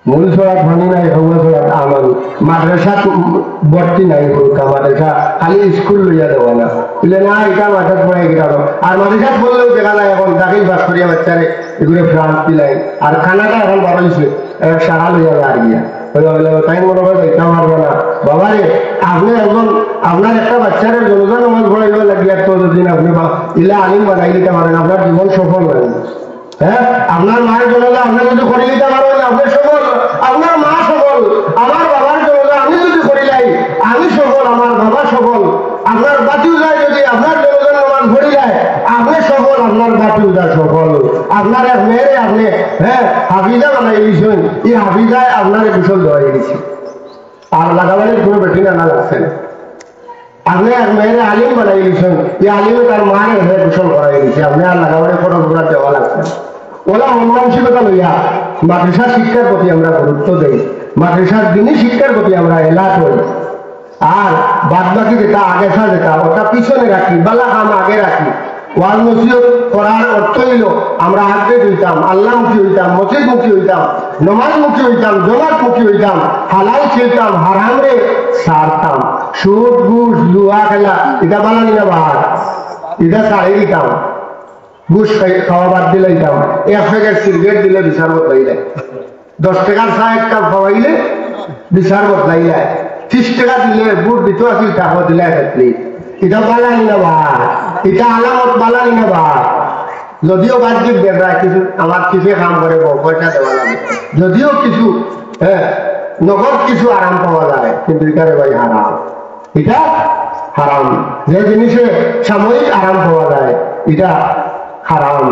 মূল চলার পানি নাই খাওয়া চলার আনন্দ মাদ্রাসা ভর্তি নাই পরীক্ষা মাদ্রাসা খালি স্কুল লইয়া দেওয়া না বলে না এটা মাথার পড়ে গেল আর মাদ্রাসা বললেও দেখা নাই এখন দাখিল বাস করিয়া বাচ্চারে এগুলো ফ্রান্স দিলাই আর খানাটা এখন বড় হয়েছে সারা লইয়া আর গিয়া তাই মনে হয় এটা পারবো না বাবারে আপনি একজন আপনার একটা বাচ্চারে জনতা নামাজ পড়াইবা লাগিয়া তো যদি আপনি ইলা আলিম বানাই দিতে পারেন আপনার জীবন সফল হয় হ্যাঁ আপনার মায়ের জনতা আপনি যদি করে দিতে পারবেন আপনি সফল আপনার মা সফল আমার বাবার জনতা আমি যদি করিলাই আমি সফল আমার বাবা সফল আপনার বাতিউদা যদি আপনার জনতা নামাজ পড়ি যায় আপনি সফল আপনার বাতিউদা সফল আপনার এক মেয়েরে আপনি হ্যাঁ হাফিজা বানাই দিয়েছেন এই হাফিজায় আপনার গোসল দেওয়া গেছে আর লাগাবাড়ির কোনো বেটি না লাগছেন আপনি এক মেয়েরে আলিম বানাই দিয়েছেন এই আলিমে তার মায়ের হয়ে গোসল করাই দিয়েছে আপনি আর লাগাবাড়ির কোনো গোড়া দেওয়া লাগছেন ওলা মনমানসিকতা লইয়া মাদ্রাসা শিক্ষার প্রতি আমরা গুরুত্ব দেই মাদ্রাসার দিনই শিক্ষার প্রতি আমরা এলাট হই আর বাদ বাকি যেটা আগে থা যেটা ওটা পিছনে রাখি, বালা কাম আগে রাখি। ওয়াজ নসিহত করার অর্থ হইল আমরা আগে হইতাম, আল্লাহ মুখী হইতাম, মসজিদ মুখী হইতাম, নমাজ মুখী হইতাম, জমাত মুখী হইতাম, হালাল খেলতাম, হারামরে সারতাম। সুদ ঘুষ জুয়া খেলা এটা বানানি না বাহার, এটা ছাড়িয়ে দিতাম। ঘুষ খাওয়া বাদ দিলে দিতাম, 1 প্যাকেট সিগারেট দিলে বিচার বদলাই যায়, 10 টাকার চা 1 কাপ খাওয়াইলে বিচার বদলাই যায়, 30 টাকা দিলে বুট দিত আসি টাকা দিলে 1 প্লেট। এটা বানানি না বাহার, এটা আলামত বানানি না বাহার। যদিও বাহ্যিক বেড়ায় কিছু আমার কিছু কাম করে পয়সা দেওয়া লাগে, যদিও কিছু নগদ কিছু আরাম পাওয়া যায়, কিন্তু এটারে ভাই হারাম, এটা হারাম। যে জিনিসে সাময়িক আরাম পাওয়া যায় এটা হারাম।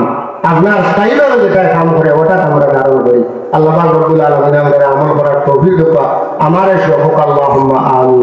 আপনার স্টাইলের যেটা কাম করে ওটা আমরা ধারণ করি। আল্লাহ পাক রব্বুল আলামিন আমাদের আমল করার তৌফিক দাও। আমারে সবক আল্লাহুম্মা আমিন।